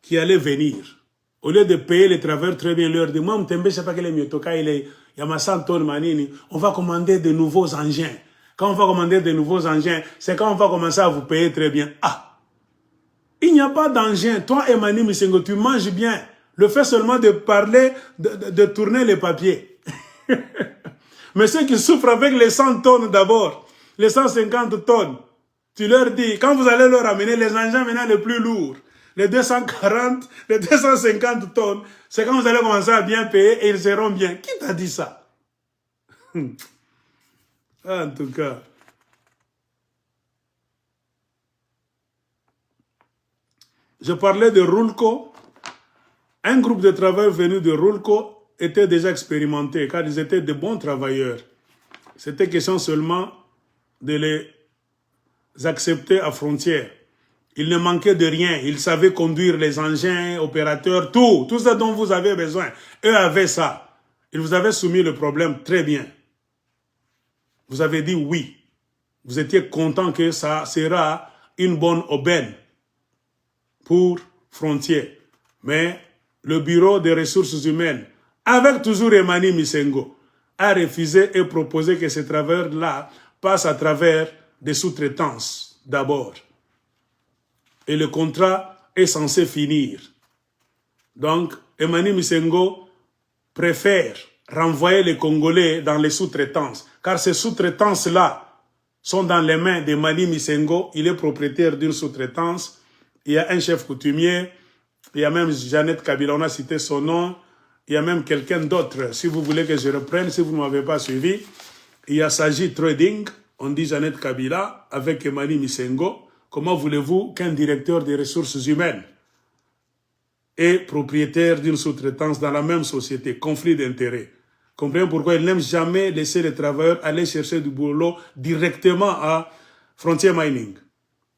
qui allait venir. Au lieu de payer les travailleurs très bien, leur dire, moi, je ne sais pas quel est le toka, il y a ma 100 tonnes manini, on va commander de nouveaux engins. Quand on va commander de nouveaux engins, c'est quand on va commencer à vous payer très bien. Ah, il n'y a pas d'engin. Toi, Emani Misengo, tu manges bien. Le fait seulement de parler, de tourner les papiers. Mais ceux qui souffrent avec les 100 tonnes d'abord, les 150 tonnes, tu leur dis, quand vous allez leur amener les engins maintenant les plus lourds, les 240, les 250 tonnes, c'est quand vous allez commencer à bien payer et ils seront bien. Qui t'a dit ça? En tout cas. Je parlais de Rulco. Un groupe de travailleurs venus de Rulco était déjà expérimenté car ils étaient de bons travailleurs. C'était question seulement de les accepter à frontière. Il ne manquait de rien. Ils savaient conduire les engins, opérateurs, tout ça dont vous avez besoin. Eux avaient ça. Ils vous avaient soumis le problème très bien. Vous avez dit oui. Vous étiez content que ça sera une bonne aubaine pour frontière. Mais le bureau des ressources humaines, avec toujours Emani Misengo, a refusé et proposé que ces travailleurs-là passent à travers des sous-traitances d'abord. Et le contrat est censé finir. Donc, Emani Misengo préfère renvoyer les Congolais dans les sous-traitances, car ces sous-traitances-là sont dans les mains d'Emani Misengo. Il est propriétaire d'une sous-traitance. Il y a un chef coutumier, il y a même Jeannette Kabila, on a cité son nom, il y a même quelqu'un d'autre, si vous voulez que je reprenne, si vous ne m'avez pas suivi. Il y a Saji Trading, on dit Jeannette Kabila, avec Emani Misengo. Comment voulez-vous qu'un directeur des ressources humaines est propriétaire d'une sous-traitance dans la même société? Conflit d'intérêts. Comprenez pourquoi il n'aime jamais laisser les travailleurs aller chercher du boulot directement à Frontier Mining.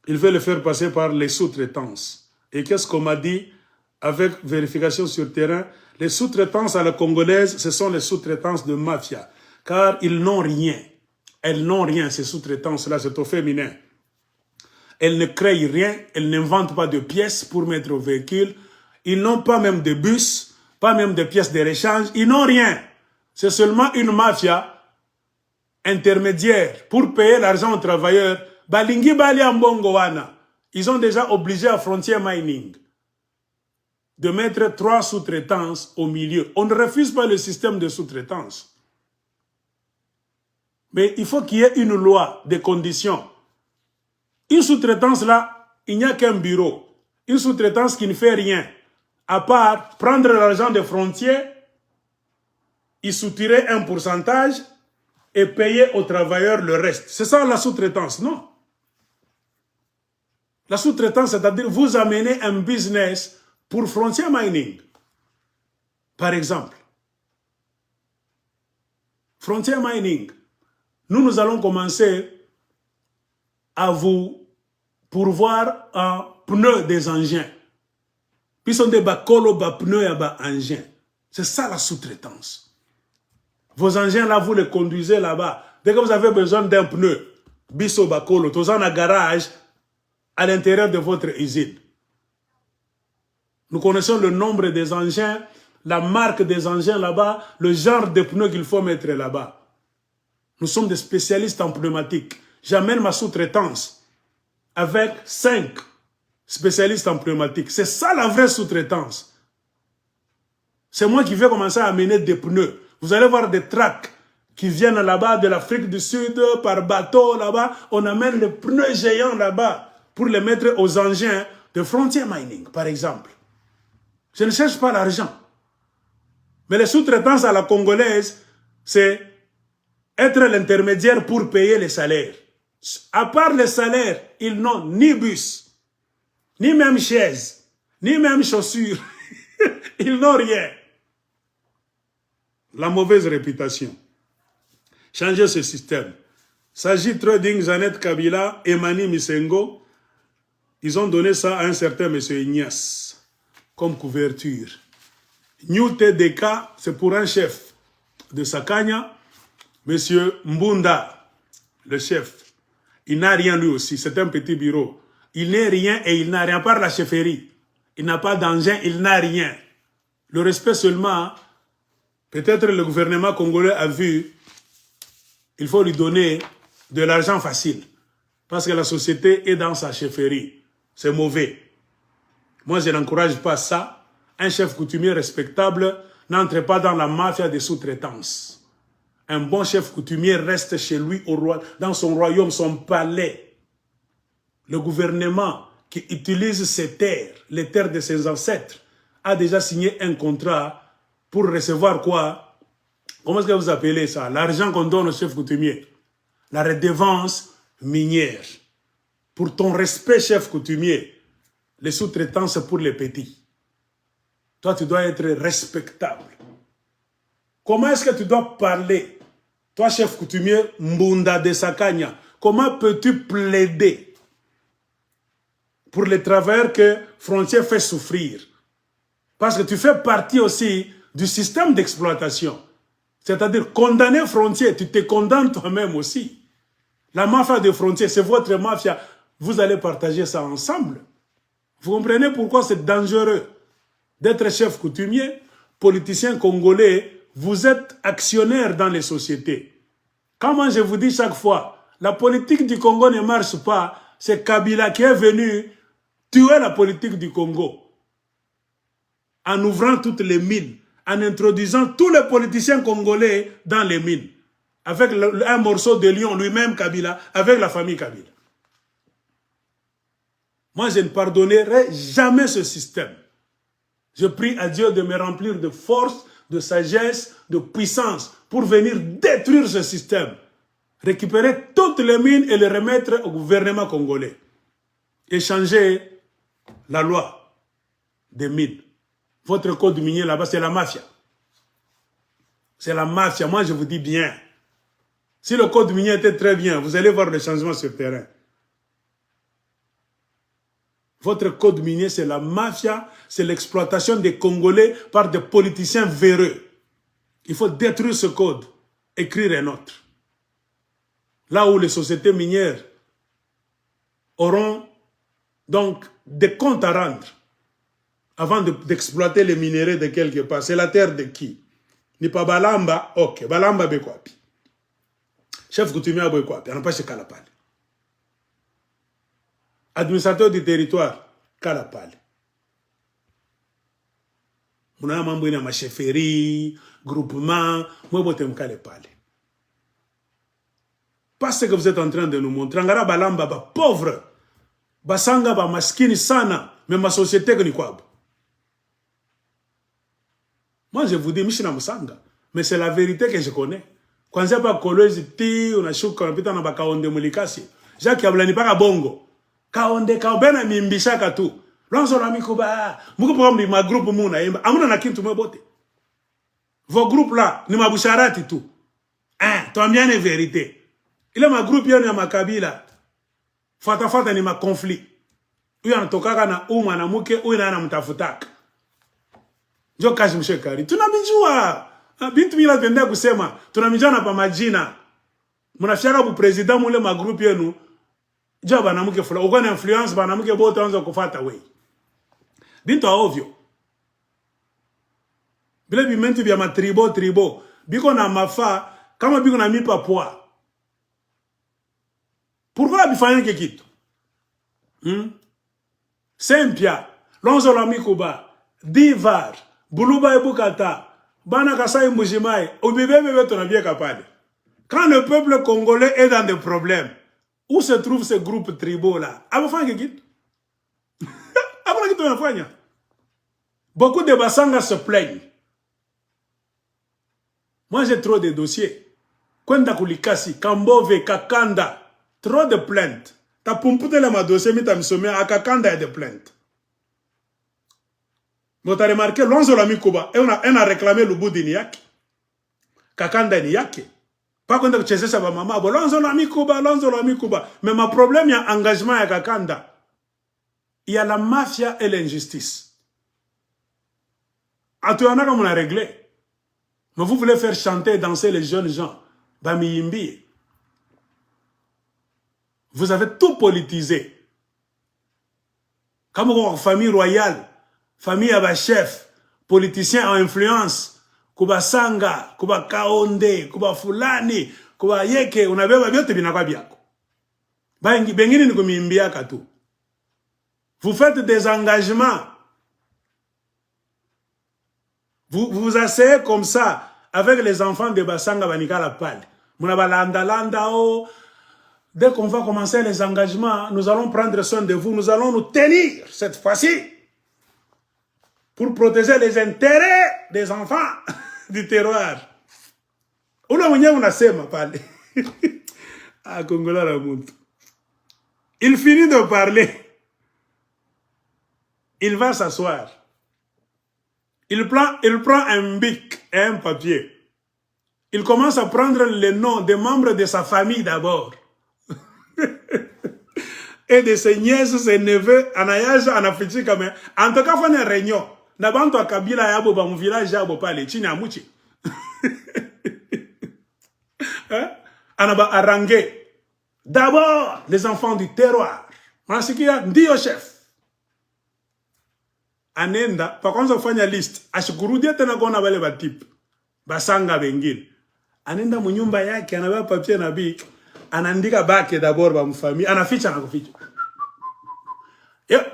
Il veut le faire passer par les sous-traitances. Et qu'est-ce qu'on m'a dit avec vérification sur terrain? Les sous-traitances à la congolaise, ce sont les sous-traitances de mafia. Car ils n'ont rien. Elles n'ont rien, ces sous-traitances-là, c'est au féminin. Elles ne créent rien, elles n'inventent pas de pièces pour mettre au véhicule. Ils n'ont pas même de bus, pas même de pièces de rechange. Ils n'ont rien. C'est seulement une mafia intermédiaire pour payer l'argent aux travailleurs. Balingi Bali Ambongo wana. Ils ont déjà obligé à Frontier Mining de mettre 3 sous-traitances au milieu. On ne refuse pas le système de sous-traitance. Mais il faut qu'il y ait une loi, des conditions. Une sous-traitance là, il n'y a qu'un bureau. Une sous-traitance qui ne fait rien. À part prendre l'argent des frontières, y soutirer un pourcentage et payer aux travailleurs le reste. C'est ça la sous-traitance, non? La sous-traitance, c'est-à-dire vous amenez un business pour Frontier Mining. Par exemple. Frontier Mining. Nous allons commencer à vous pourvoir un pneu des engins. Puis sont des bakolo, pneus et engins. C'est ça la sous-traitance. Vos engins là, vous les conduisez là-bas. Dès que vous avez besoin d'un pneu, biso bakolo, tous en un garage à l'intérieur de votre usine. Nous connaissons le nombre des engins, la marque des engins là-bas, le genre de pneus qu'il faut mettre là-bas. Nous sommes des spécialistes en pneumatique. J'amène ma sous-traitance avec 5 spécialistes en pneumatique. C'est ça la vraie sous-traitance. C'est moi qui vais commencer à amener des pneus. Vous allez voir des tracks qui viennent là-bas de l'Afrique du Sud par bateau là-bas. On amène les pneus géants là-bas pour les mettre aux engins de Frontier Mining, par exemple. Je ne cherche pas l'argent. Mais les sous-traitances à la congolaise, c'est être l'intermédiaire pour payer les salaires. À part les salaires, ils n'ont ni bus, ni même chaise, ni même chaussures. Ils n'ont rien. La mauvaise réputation. Changer ce système. Saji Trading, Jeannette Kabila, Emani Misengo, ils ont donné ça à un certain monsieur Ignace comme couverture. New TDK, c'est pour un chef de Sakanya, monsieur Mbunda, le chef. Il n'a rien lui aussi, c'est un petit bureau. Il n'est rien et il n'a rien, par la chefferie. Il n'a pas d'engin, il n'a rien. Le respect seulement, peut-être le gouvernement congolais a vu, il faut lui donner de l'argent facile. Parce que la société est dans sa chefferie. C'est mauvais. Moi, je n'encourage pas ça. Un chef coutumier respectable n'entre pas dans la mafia des sous-traitances. Un bon chef coutumier reste chez lui, dans son royaume, son palais. Le gouvernement qui utilise ses terres, les terres de ses ancêtres, a déjà signé un contrat pour recevoir quoi? Comment est-ce que vous appelez ça? L'argent qu'on donne au chef coutumier. La redevance minière. Pour ton respect, chef coutumier, les sous-traitants, c'est pour les petits. Toi, tu dois être respectable. Comment est-ce que tu dois parler? Toi, chef coutumier, Mbunda de Sakanya, comment peux-tu plaider pour les travailleurs que Frontier fait souffrir? Parce que tu fais partie aussi du système d'exploitation. C'est-à-dire, condamner Frontier, tu te condamnes toi-même aussi. La mafia de Frontier, c'est votre mafia. Vous allez partager ça ensemble. Vous comprenez pourquoi c'est dangereux d'être chef coutumier, politicien congolais. Vous êtes actionnaire dans les sociétés. Comment je vous dis chaque fois, la politique du Congo ne marche pas, c'est Kabila qui est venu tuer la politique du Congo. En ouvrant toutes les mines, en introduisant tous les politiciens congolais dans les mines. Avec un morceau de lion, lui-même Kabila, avec la famille Kabila. Moi, je ne pardonnerai jamais ce système. Je prie à Dieu de me remplir de force, de sagesse, de puissance pour venir détruire ce système. Récupérer toutes les mines et les remettre au gouvernement congolais. Et changer la loi des mines. Votre code minier là-bas, c'est la mafia. C'est la mafia. Moi, je vous dis bien. Si le code minier était très bien, vous allez voir le changement sur le terrain. Votre code minier, c'est la mafia, c'est l'exploitation des Congolais par des politiciens véreux. Il faut détruire ce code, écrire un autre. Là où les sociétés minières auront donc des comptes à rendre avant d'exploiter les minéraux de quelque part. C'est la terre de qui? Ni pas Balamba, ok, Balamba Bekwapi. Chef coutumier à Bekwapi, on n'a pas chez Kalapali. Administrateur du territoire, Kalapali. Mon amant est ma chefferie, groupement, moi je suis Kalapali. Parce que vous êtes en train de nous montrer, Angara Balamba, pauvre, Basanga, maskini sana, mais ma société que ni quoi. Moi je vous dis, Michina Musanga, mais c'est la vérité que je connais. Quand j'ai pas collège, on a chou, on a pita na bakaonde mulikasi. Jacques Yablani pas bongo. Kaonde kaobena mimbishaka tu. Lonzo la mikuba. Muko programme ma groupe muna yemba. Amuna na kintu mebote. Vos groupes là, ni mabusharati tu. Hein, toi bien la vérité. Il est ma groupe yoni ya makabila. Fata ni ma conflit. Uyu anatokaka na uma na muke, uyu na anamtafutaka. Njo kazi mshekari. Tunamijua. Bintu mila tendea kusema. Tunamijana pa majina. Munafiaka bu president mule ma groupe yenu. Jia banamuke fula, ukona influence banamuke bote wanza kufata wey. Bintu a ovyo. Bile bimentu bia tribo. Biko na mafa, kama biko na mipa poa. Pourquoi bifanya kikitu? Sempia, Lonzo la Mikuba, Divar, Buluba et Bukata, Bana Kasai Mujimai, Obibebe Tonabia Kapade. Quand le peuple congolais est dans des problèmes, où se trouvent ces groupes tribaux là? Beaucoup de Bassanga se plaignent. Moi j'ai trop de dossiers. Kwenda Kulikasi, Kambove, Kakanda, trop de plaintes. Ta pumpute le ma dossier, mi ta misome, à Kakanda il y a des plaintes. Mais tu as remarqué, Lonzo la Mikuba, et on a réclamé le bout d'Iniaki. Kakanda Iniaki. Pas quand tu sais ça va maman, Lonzo la Mikuba. Mais mon problème, il y a engagement à Kakanda. Il y a la mafia et l'injustice. À tout, on a réglé. Mais vous voulez faire chanter et danser les jeunes gens. Bamiyimbi. Vous avez tout politisé. Comme une famille royale, famille à chef, politicien à influence. Kuba Sanga, Kuba Kaonde, Kuba Fulani, Kuba Yeke, on avait vioté binakwa biako. Bengini ni kumimbia katu. Vous faites des engagements. Vous vous asseyez comme ça, avec les enfants de Basanga Banikala Pal. Dès qu'on va commencer les engagements, nous allons prendre soin de vous, nous allons nous tenir cette fois-ci pour protéger les intérêts des enfants du terroir. Il finit de parler. Il va s'asseoir. Il prend un bic et un papier. Il commence à prendre les noms des membres de sa famille d'abord. Et de ses nièces, ses neveux, Anayage, Anafichi, comme en tout cas, il faut une réunion. D'abord, à Kabila, Yabo, dans mon village, Yabo, pas les Chine, Amouchi. Anaba Arangé. D'abord, les enfants du terroir. Voilà ce qu'il y a dit au chef. Anenda, par contre, on fait une liste. Ashikurudia, tena kona wale batip. Basanga bengil. Anenda munyumba yake, anabeba papier na bic. Anandika bake d'abord ba mfamille. Anaficha na kuficha.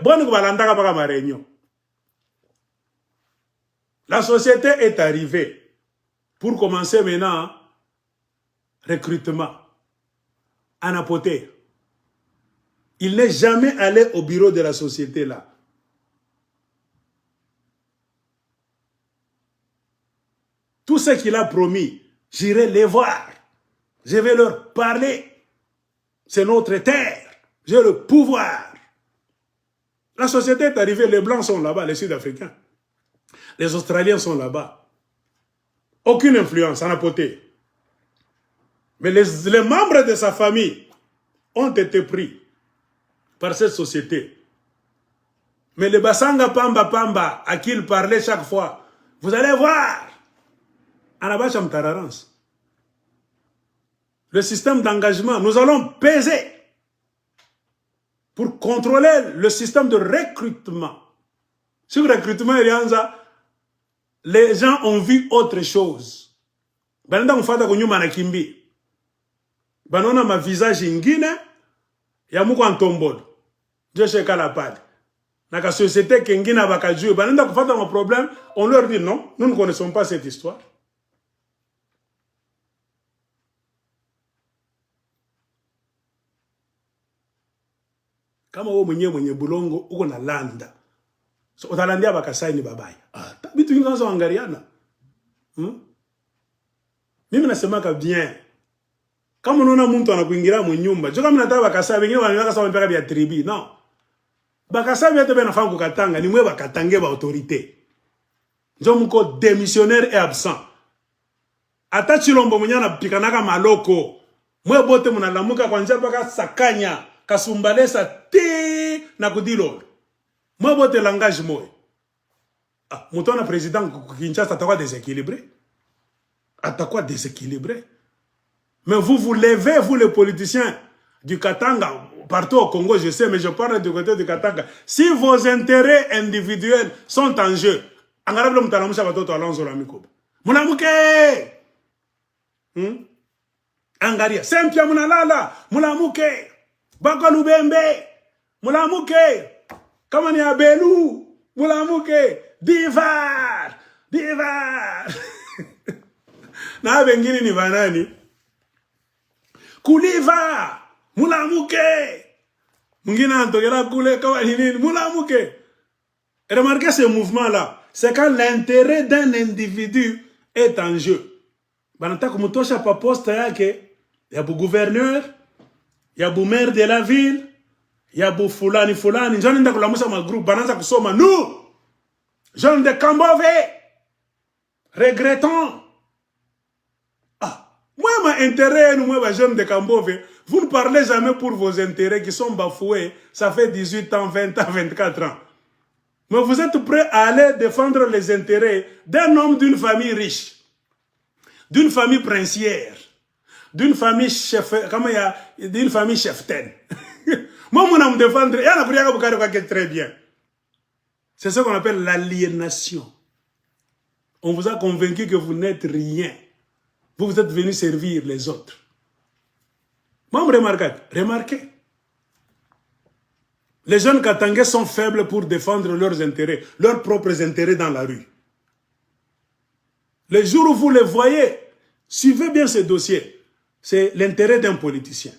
Bon, kubalandaka paka ma réunion. La société est arrivée pour commencer maintenant recrutement. Anapoté. Il n'est jamais allé au bureau de la société là. Tout ce qu'il a promis, j'irai les voir. Je vais leur parler. C'est notre terre. J'ai le pouvoir. La société est arrivée, les Blancs sont là-bas, les Sud-Africains. Les Australiens sont là-bas. Aucune influence, en apoté. Mais les membres de sa famille ont été pris par cette société. Mais les Basanga Pamba Pamba, à qui il parlait chaque fois, vous allez voir. Anabacham Tararans. Le système d'engagement, nous allons peser pour contrôler le système de recrutement. Sur le recrutement, les gens ont vu autre chose. Bananda mfata kunyuma na kimbi. Banona ma visage ingine ya muko antombolo. Je sais qu'à la pad. Na ka société kengina bakajue. Bananda kufata mon problème, on leur dit non, nous ne connaissons pas cette histoire. Kama wewe mwenye bulongo uko na landa. So utalandia bakasaini babaya. Bitu vingi za angariana. Mimi nasemaka bien. Kama unaona mtu anakuingilia mnyumba, jo kama nataka bakasa wengine wanataka sawa mpaka bia tribi. Non. Bakasa bia tebe nafanya kukatanga, ni mwe bakatange ba autorité. Jo mko démissionnaire et absent. Ata Chilombo mwenye anapikanaka maloko. Mwe bote mnalamuka kwa njia mpaka sakanya. Kasumbalesa te na kudilo. Moi bote langage moi. Ah, mutona président Kinshasa atakwa déséquilibré. Atakwa déséquilibré. Mais vous levez, vous les politiciens du Katanga, partout au Congo, je sais, mais je parle du côté du Katanga. Si vos intérêts individuels sont en jeu, angarablo mutalamusha batoto alonzo la mikoba. Munamuke! Angaria, sempia munalala, munamuke! Bako Lubembe, Mulamuke, kama ni Abelu, Mulamuke, Divar, Divar. Na bengine ni banani? Kuliva, Mulamuke. Mungine antogela kule kama ni nini? Mulamuke. Remarquez ce mouvement-là, c'est quand l'intérêt d'un individu est en jeu. Banata kumutosha pa poste yake, ya bu gouverneur, il y a beau maire de la ville, il y a beau fulani. J'en ai dans ma groupe, bananza kusoma, nous, jeunes de Kambove, regrettons. Ah, moi, mon intérêt, nous, moi, jeunes de Kambove, vous ne parlez jamais pour vos intérêts qui sont bafoués, ça fait 18 ans, 20 ans, 24 ans. Mais vous êtes prêts à aller défendre les intérêts d'un homme d'une famille riche, d'une famille princière, d'une famille chef, comment il y a, d'une famille cheftaine. Moi, mon âme défendre, il y a un très bien. C'est ce qu'on appelle l'aliénation. On vous a convaincu que vous n'êtes rien. Vous êtes venus servir les autres. Moi, remarquez. Les jeunes Katangais sont faibles pour défendre leurs intérêts, leurs propres intérêts dans la rue. Les jours où vous les voyez, suivez bien ces dossiers. C'est l'intérêt d'un politicien.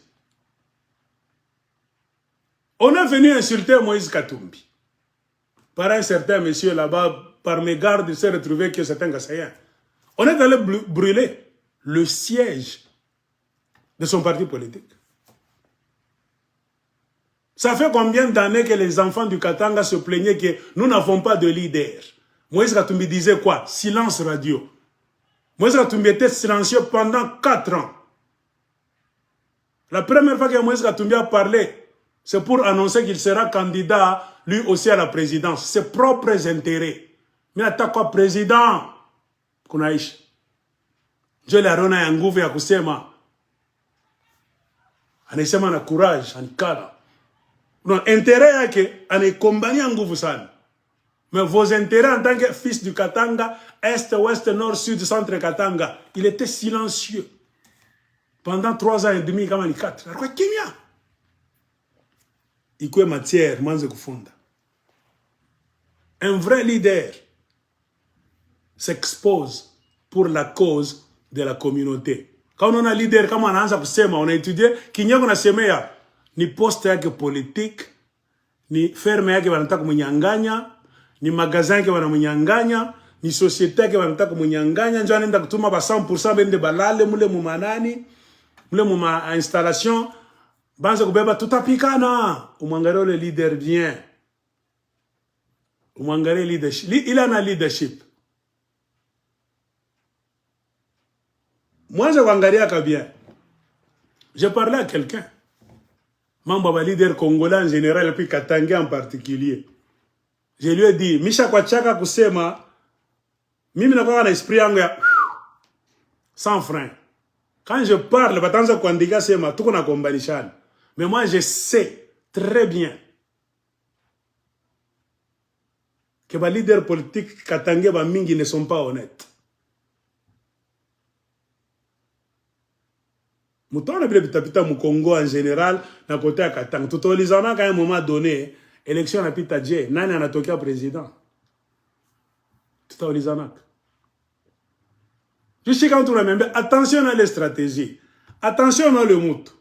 On est venu insulter Moïse Katumbi. Par un certain monsieur là-bas, par mégarde, il s'est retrouvé que c'est un Gassaïen. On est allé brûler le siège de son parti politique. Ça fait combien d'années que les enfants du Katanga se plaignaient que nous n'avons pas de leader? Moïse Katumbi disait quoi? Silence radio. Moïse Katumbi était silencieux pendant 4 ans. La première fois que Moïse Katumbi a parlé, c'est pour annoncer qu'il sera candidat, lui aussi, à la présidence. Ses propres intérêts. Mais attaque quoi, président? Kunaïch. Je l'ai rona ya nguvu ya kusema. Anasema na courage, anikala. Non, intérêt yake, anaikombania nguvu sana. Mais vos intérêts en tant que fils du Katanga, Est, Ouest, Nord, Sud, Centre Katanga, il était silencieux. Pendant 3 ans et demi, comme il 4. Alors quoi, Kenya? Il y a matière, manze kufunda. Un vrai leader s'expose pour la cause de la communauté. Quand on a un leader, comme on a étudié, qu'il n'y a ni poste yake politique, ni ferme yake wanataka kumunyanganya, ni magasin yake wanamunyanganya, ni société yake wanataka kumunyanganya, njo anaenda kutuma ba 100% bende balale mule mumana installation, banza kubeba tutapikana. Umwangalie le leader bien. Umwangalie leadership. Il a un leadership. Moi, je vais bien. J'ai parlé à quelqu'un. Membre leader congolais en général, et puis Katanga en particulier. Je lui ai dit, Misha Kwachaka kusema, mimi nakuwa na esprit yangu ya sans frein. Quand je parle, batanza kuandika sema, tuko na kombanishana. Mais moi, je sais très bien que les leaders politiques Katanga Mingi ne sont pas honnêtes. Mouton a pita mu Congo en général, na côté à Katanga. Tout à un moment donné, élection à pita Dje, nani anatokea président. Tout à je sais quand on a même attention à les stratégies, attention à le mout.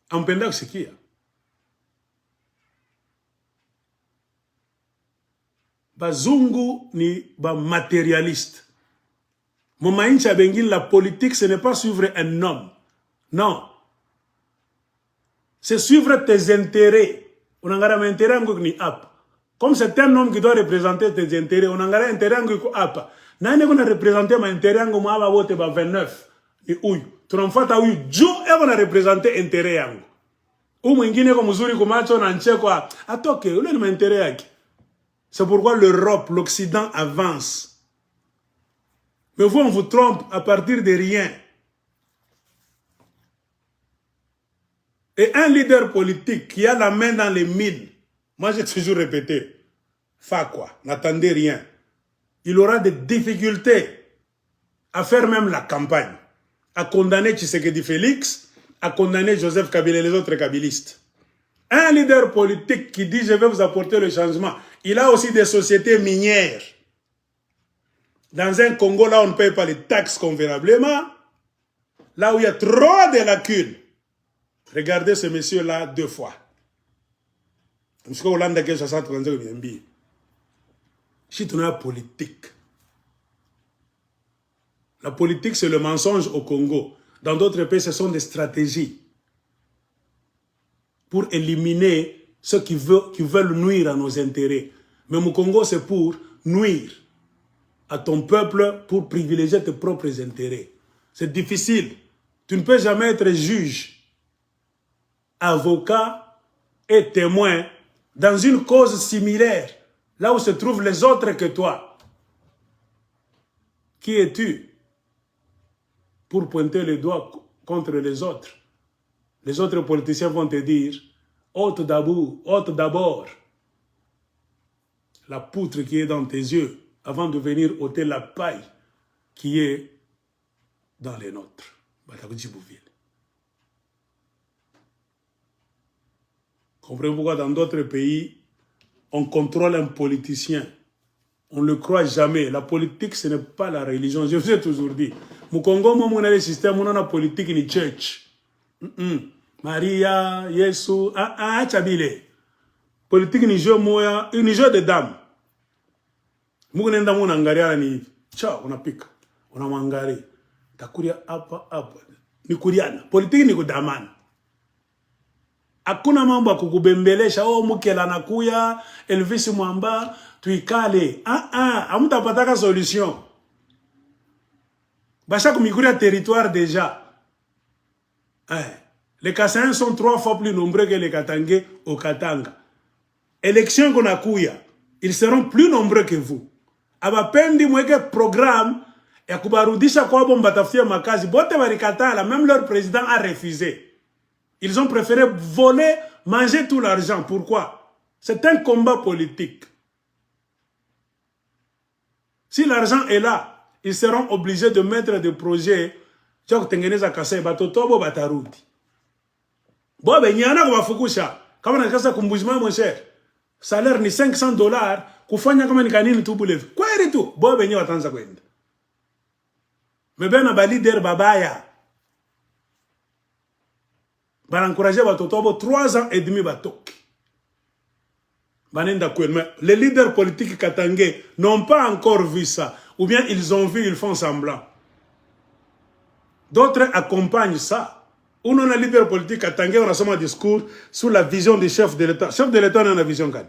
En pendant ce qu'il y a. Bazungu ni ba matérialiste. Momaïncha Bengin, la politique, ce n'est pas suivre un homme. Non. C'est suivre tes intérêts. On a un intérêt ni app. Comme c'est un homme qui doit représenter tes intérêts, on a un intérêt ni app. Nani qu'on a représenté mon intérêt ni ma vote ba 29. Et ouy. Tu n'en fais pas ouy. Dieu est qu'on a représenté intérêt yango. Ou mwingine ko mzuri ko macho na nche kwa. Atoke, ule ni intérêt yake. C'est pourquoi l'Europe, l'Occident avance. Mais vous, on vous trompe à partir de rien. Et un leader politique qui a la main dans les mines, moi j'ai toujours répété, fa quoi, n'attendez rien. Il aura des difficultés à faire même la campagne, à condamner Tshisekedi Félix, à condamner Joseph Kabila et les autres kabilistes. Un leader politique qui dit je vais vous apporter le changement, il a aussi des sociétés minières. Dans un Congo, là, on ne paye pas les taxes convenablement. Là où il y a trop de lacunes. Regardez ce monsieur-là 2 fois. Monsieur Hollande qui est 635 bien. Si tu as politique. La politique, c'est le mensonge au Congo. Dans d'autres pays, ce sont des stratégies pour éliminer ceux qui veulent nuire à nos intérêts. Mais au Congo, c'est pour nuire à ton peuple pour privilégier tes propres intérêts. C'est difficile. Tu ne peux jamais être juge, avocat et témoin dans une cause similaire, là où se trouvent les autres que toi. Qui es-tu pour pointer le doigt contre les autres? Les autres politiciens vont te dire, ôte d'abord la poutre qui est dans tes yeux, avant de venir ôter la paille qui est dans les nôtres. Comprenez pourquoi dans d'autres pays, on contrôle un politicien On ne le croit jamais. La politique, ce n'est pas la religion. Je vous ai toujours dit. Au Congo, on a le système, on a la politique, ni church. Maria, Yesu, Chabile. Politique, ni jeu moya, ni jeu de dames. Nous avons un angari, ni ciao, on a pique. On a mangari. Takuria, apa. Ni kuriana. Politique, ni kudamana. Hakuna mambo ya kukubembelesha mukela nakuya Elvis Mwamba tuikale amutapataka solution basha kumikuria territoire déjà les Kassaïens sont 3 fois plus nombreux que les Katangais au Katanga. Élection qu'on a kuya ils seront plus nombreux que vous abapendi mweke programme ya kubarudisha kwa bomba tafia makazi bote barikatala même leur président a refusé. Ils ont préféré voler, manger tout l'argent. Pourquoi? C'est un combat politique. Si l'argent est là, ils seront obligés de mettre des projets. Salaire ni $500. Kufanya kama ni kanini tu bulevi. Kweli tu. Bo benye watanza kwenda. Mebena ba leader babaya. Encourager Batotobo 3 ans et demi batok. Les leaders politiques katangais n'ont pas encore vu ça. Ou bien ils ont vu, ils font semblant. D'autres accompagnent ça. On a un leader politique katangais, on a seulement un discours sur la vision du chef de l'État. Chef de l'État, on a une vision quand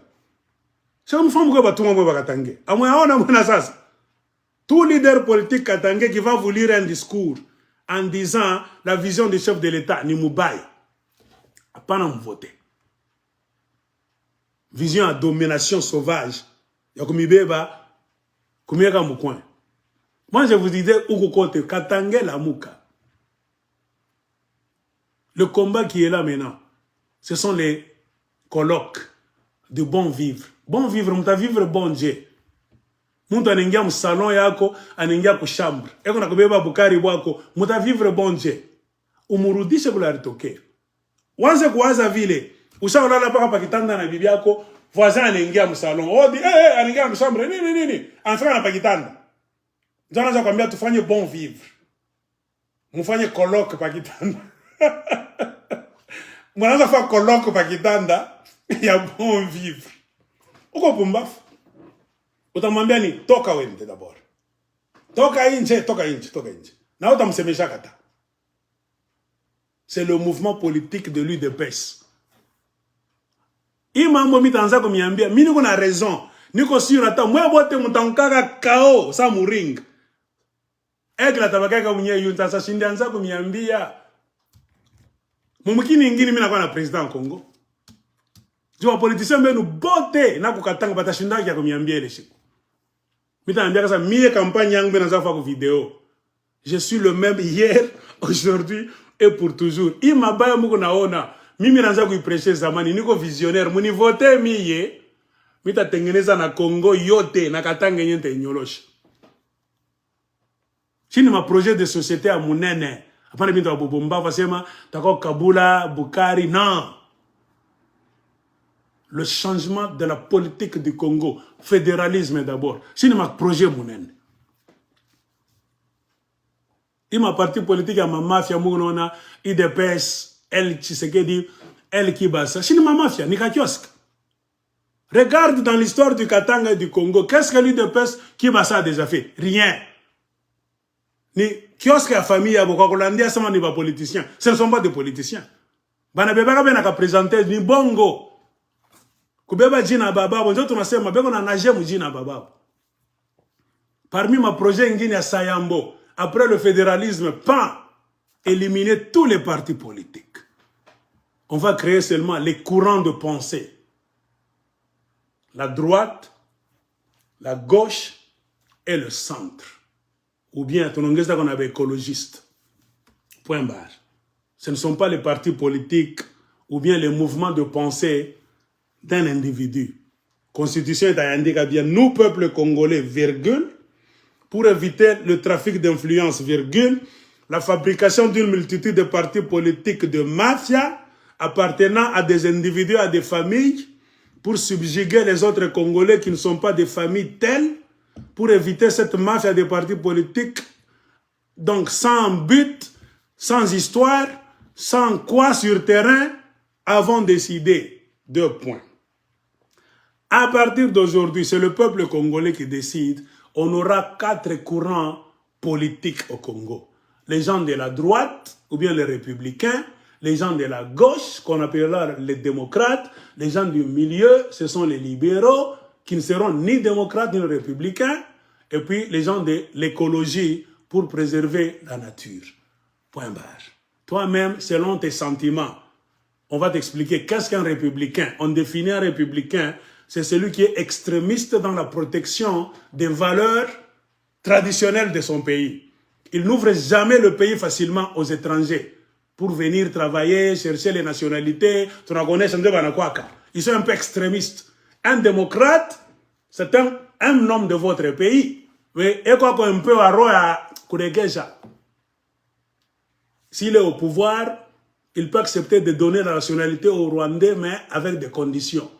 tout leader politique katangais qui va vous lire un discours en disant la vision du chef de l'État, ni Moubaye. Pas non voter. Vision à domination sauvage. Moi, je vous disais, Ukokote, Katangé la Mouka. Le combat qui est là maintenant, ce sont les colloques de bon vivre. Bon vivre, on vivre bon Dieu. Muntu anengia mu salon yako, anengia ku chambre. Eko nakubeba bukari bwako, muta vivre bon Dieu. Umurudishe kula ritokea. Wanze kuwaza vile, ushaolala paka pakitanda na bibi yako, voisin anaingia mu salon. Odi, anaingia mu chambre, nini. Anafika na pakitanda. Ndio anaanza kuambia tufanye bon vivre. Mufanye colloque pakitanda. Mwanza fa colloque pakitanda ya bon vivre. Uko pumbafu. Utamwambia ni toka wende d'abord. Toka nje. Na utamsemesha kata. C'est le mouvement politique de l'UDPS. Imambo mitanza kumiambia, mimi niko na raison. Niko sûr ata mwe bote mutankaka kao sa muring. Egla tabakaka mwenye yunta sa shindanza kumiambia. Mumukini ngini mimi nakuwa na president wa Congo. Jua politicien mbenu bote na kukatanga batashindaki ya kumiambia ile siku. Mitaniambia kasa mie campagne yangu mbe naza fa ku video. Je suis le même hier, aujourd'hui et pour toujours. Ima baya muko naona mimi naanza kuipreshe zamani niko visionnaire muni vote miye mitatengeneza na Congo yote na Katanga nyente nyolosha. Chini ma projet de société à munene. Apana bintu abobomba vasema tako Kabula, Bukari, non. Le changement de la politique du Congo, fédéralisme d'abord. Chini ma projet munene. Ima parti politique à ma mafia mougnona IDPS El Tshisekedi El Kibasa. Chini ma mafia nika kiosk. Regarde dans l'histoire du Katanga et du Congo, qu'est-ce que l'IDPS Kibasa a déjà fait? Rien. Ni kiosque à famille à Bokakolandia sama ni ba politiciens. Ce ne sont pas des politiciens. Bana beba bena ka présenter ni bongo. Kubeba jina baba bonzo tunasema beko na naje mu jina baba. Parmi ma projet ngine ya Sayambo, après le fédéralisme, pas éliminer tous les partis politiques. On va créer seulement les courants de pensée. La droite, la gauche et le centre. Ou bien, ton anglais qu'on avait écologiste. Point barre. Ce ne sont pas les partis politiques ou bien les mouvements de pensée d'un individu. Constitution est indiqué bien, nous, peuple congolais, virgule, pour éviter le trafic d'influence, virgule, la fabrication d'une multitude de partis politiques de mafia appartenant à des individus, à des familles, pour subjuguer les autres Congolais qui ne sont pas des familles telles, pour éviter cette mafia des partis politiques. Donc, sans but, sans histoire, sans quoi sur terrain, avons décidé 2 points. À partir d'aujourd'hui, c'est le peuple congolais qui décide. On aura 4 courants politiques au Congo. Les gens de la droite, ou bien les républicains, les gens de la gauche, qu'on appellera les démocrates, les gens du milieu, ce sont les libéraux, qui ne seront ni démocrates ni républicains, et puis les gens de l'écologie pour préserver la nature. Point barre. Toi-même, selon tes sentiments, on va t'expliquer qu'est-ce qu'un républicain. On définit un républicain, c'est celui qui est extrémiste dans la protection des valeurs traditionnelles de son pays. Il n'ouvre jamais le pays facilement aux étrangers pour venir travailler, chercher les nationalités. Ils sont un peu extrémistes. Un démocrate, c'est un homme de votre pays. Mais un peu à s'il est au pouvoir, il peut accepter de donner la nationalité aux Rwandais, mais avec des conditions.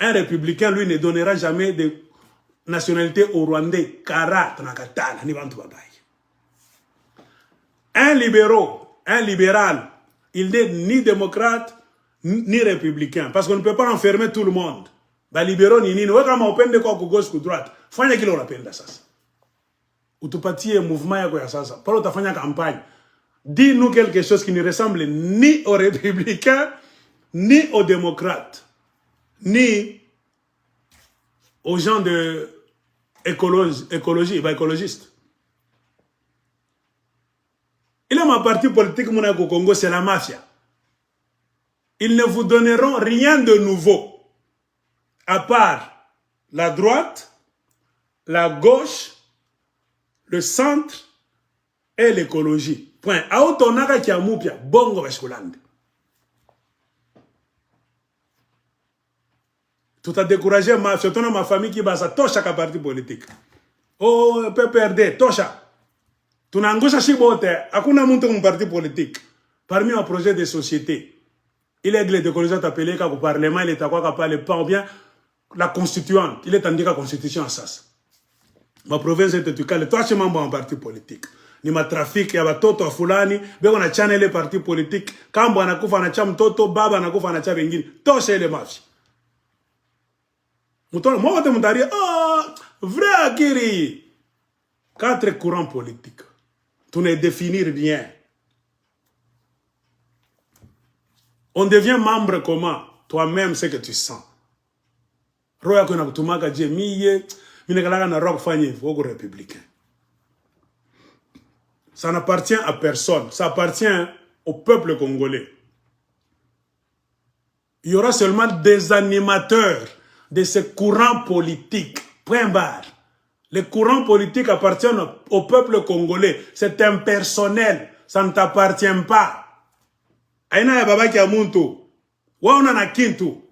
Un républicain, lui, ne donnera jamais de nationalité aux Rwandais. Un libéral, il n'est ni démocrate, ni républicain. Parce qu'on ne peut pas enfermer tout le monde. Les libéraux, ni de quoi gauche ou droite. Fanya kile unapenda sasa. Utupatie mouvement yako ya sasa. Palo utafanya campagne. Dis-nous quelque chose qui ne ressemble ni aux républicains, ni aux démocrates, ni aux gens de écologistes. Il y a un parti politique au Congo, c'est la mafia. Ils ne vous donneront rien de nouveau, à part la droite, la gauche, le centre et l'écologie. Point. Aotonaka kiamupia bongo baskulande. Tout a découragé ma famille qui basa tosha ka parti politique. Oh, PPRD, tosha. Tunangusha shibote, hakuna muntu mu parti politique. Parmi un projet de société, il est de colonization appelé au Parlement, il est à quoi parler pas ou bien la constituante, il est indiqué la constitution en sas. Ma province est étudiante, toi tu membre en parti politique. Ni ma trafic ya batoto fulani, beko na channel les parti politique, kambo anakufa na cha mtoto, baba anakufa na cha wengine, tosha ile mafia. Mutono mwote mutaria, vrai akiri. 4 courants politiques. Tu ne définir rien. On devient membre comment? Toi-même, c'est que tu sens. Roya kuna kutumaka je miye, minekalaga na rock fanye voko républicain. Ça n'appartient à personne, ça appartient au peuple congolais. Il y aura seulement des animateurs de ce courant politique. Point barre. Les courants politiques appartiennent au peuple congolais. C'est impersonnel. Ça ne t'appartient pas. Aina ya babaki ya muntu. Waona na kintu.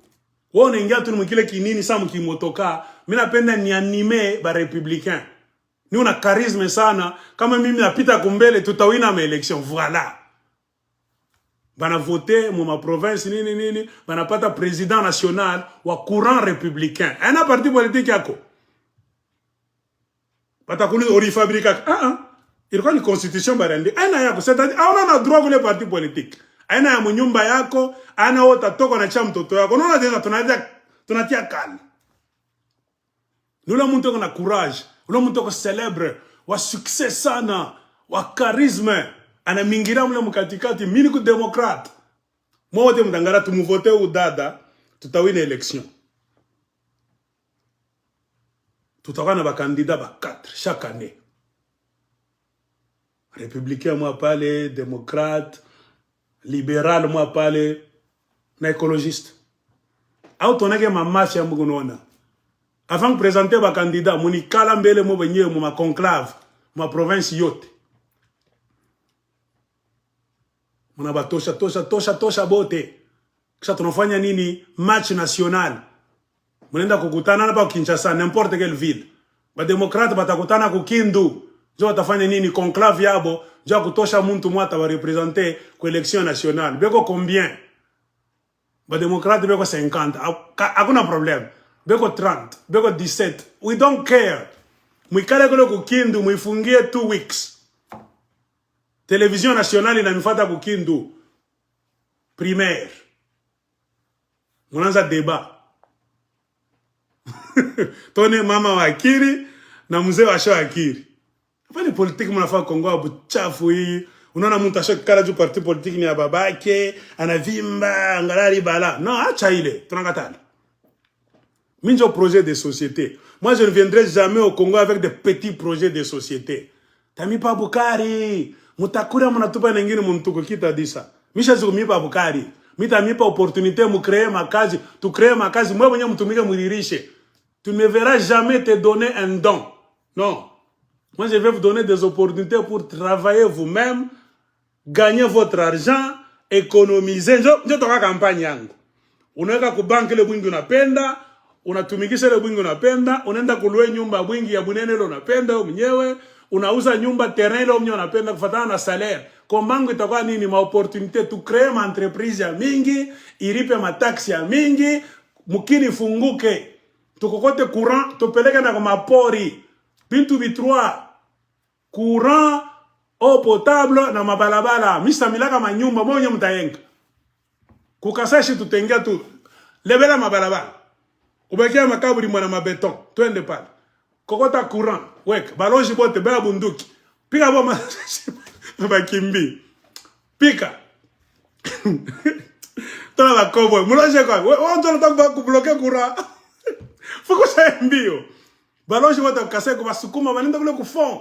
Waona ingia tu mkile kinini sa mkimotoka. Mina penda ni anime ba républicain. Ni una charisme sana. Kama mimi napita kumbele tutawina ma élection. Voilà. Bana voter mu ma province nini. Bana pata président national wa courant républicain. Aina parti politique yako. Batakuni orifabrika. Il y a une constitution barandi. Aina yako. C'est-à-dire, on a droit pour les partis politiques. Aina ya munyumba yako, ana wota toko na cha mtoto yako. Unaona tena tunatia kali. Nula muntu na courage, nula muntu ko célèbre, wa succès sana, wa charisme, ana mingira mule mkatikati, mini ku démocrate. Moi wote mtangara tumuvote udada, tutawina élection. Tutawina ba candidat ba 4 chaque année. Républicain moi parler, démocrate, libéral moi parler, na écologiste. Autonake ma marche ya mugonona. Avant de présenter ba candidat, moni kala mbele mo benye mo ma conclave, ma province yote. Mona ba tosha bote. Kisha tunafanya nini match national. Mnaenda kukutana hapa Kinshasa, n'importe quelle ville. Ba démocrate batakutana ku Kindu. Jo watafanya nini conclave yabo, jo kutosha muntu mwata va représenter ku élection nationale. Beko combien? Ba démocrate beko 50. Hakuna problème. beko 30, beko 17. We don't care. Mwikale kule kukindu, mwifungie 2 weeks. Télévision nationale inanifata kukindu. Primaire. Mwananza débat. Tone mama wa akiri na mzee wa show akiri. Hapa ni politique mnafaa Kongo buchafu hii. Unaona mtu ashakala juu parti politique ni ya babake, anavimba, angalali bala. Non, acha ile, tunakatala. Minjo projet de société. Moi je ne viendrai jamais au Congo avec des petits projets de société. Tamipa Bukari, mutakura mnatupa nengine mntuko kita disa. Misha zikumipa Bukari. Mita mipa opportunité mu créer makazi, tu créer makazi, moi mwenye mtumike muririshe. Tu ne verras jamais te donner un don. Non. Moi, je vais vous donner des opportunités pour travailler vous-même, gagner votre argent, économiser. Je toka campagne yangu. Unaweka kubanki le bwingi unapenda, unatumikisha le bwingi unapenda, unaenda kulue nyumba bwingi ya bunene ile unapenda wewe mwenyewe, unauza nyumba terrain ile mwenyewe unapenda kufuatana na salaire. Kwa mangu itakuwa nini ma opportunité tu créer ma entreprise ya mingi, ilipe ma taxi ya mingi, mukini funguke. Tukokote courant, tupeleke na kwa mapori. Bintu B3, courant, eau potable na mabalabala. Misa milaka manyumba, mwenye mtayenga. Kukasashi tutengia tu. Lebela mabalabala. Ubekia makaburi mwana mabeton. Twende pale. Kokota courant. Wek. Balonji bote, bea bunduki. Pika bo makimbi. Pika. Tona la cowboy. Mulonje kwa. Wanto nataka kubloke courant. Fuko sa mbio. Balonji bote kase kwa sukuma banenda kule kufond.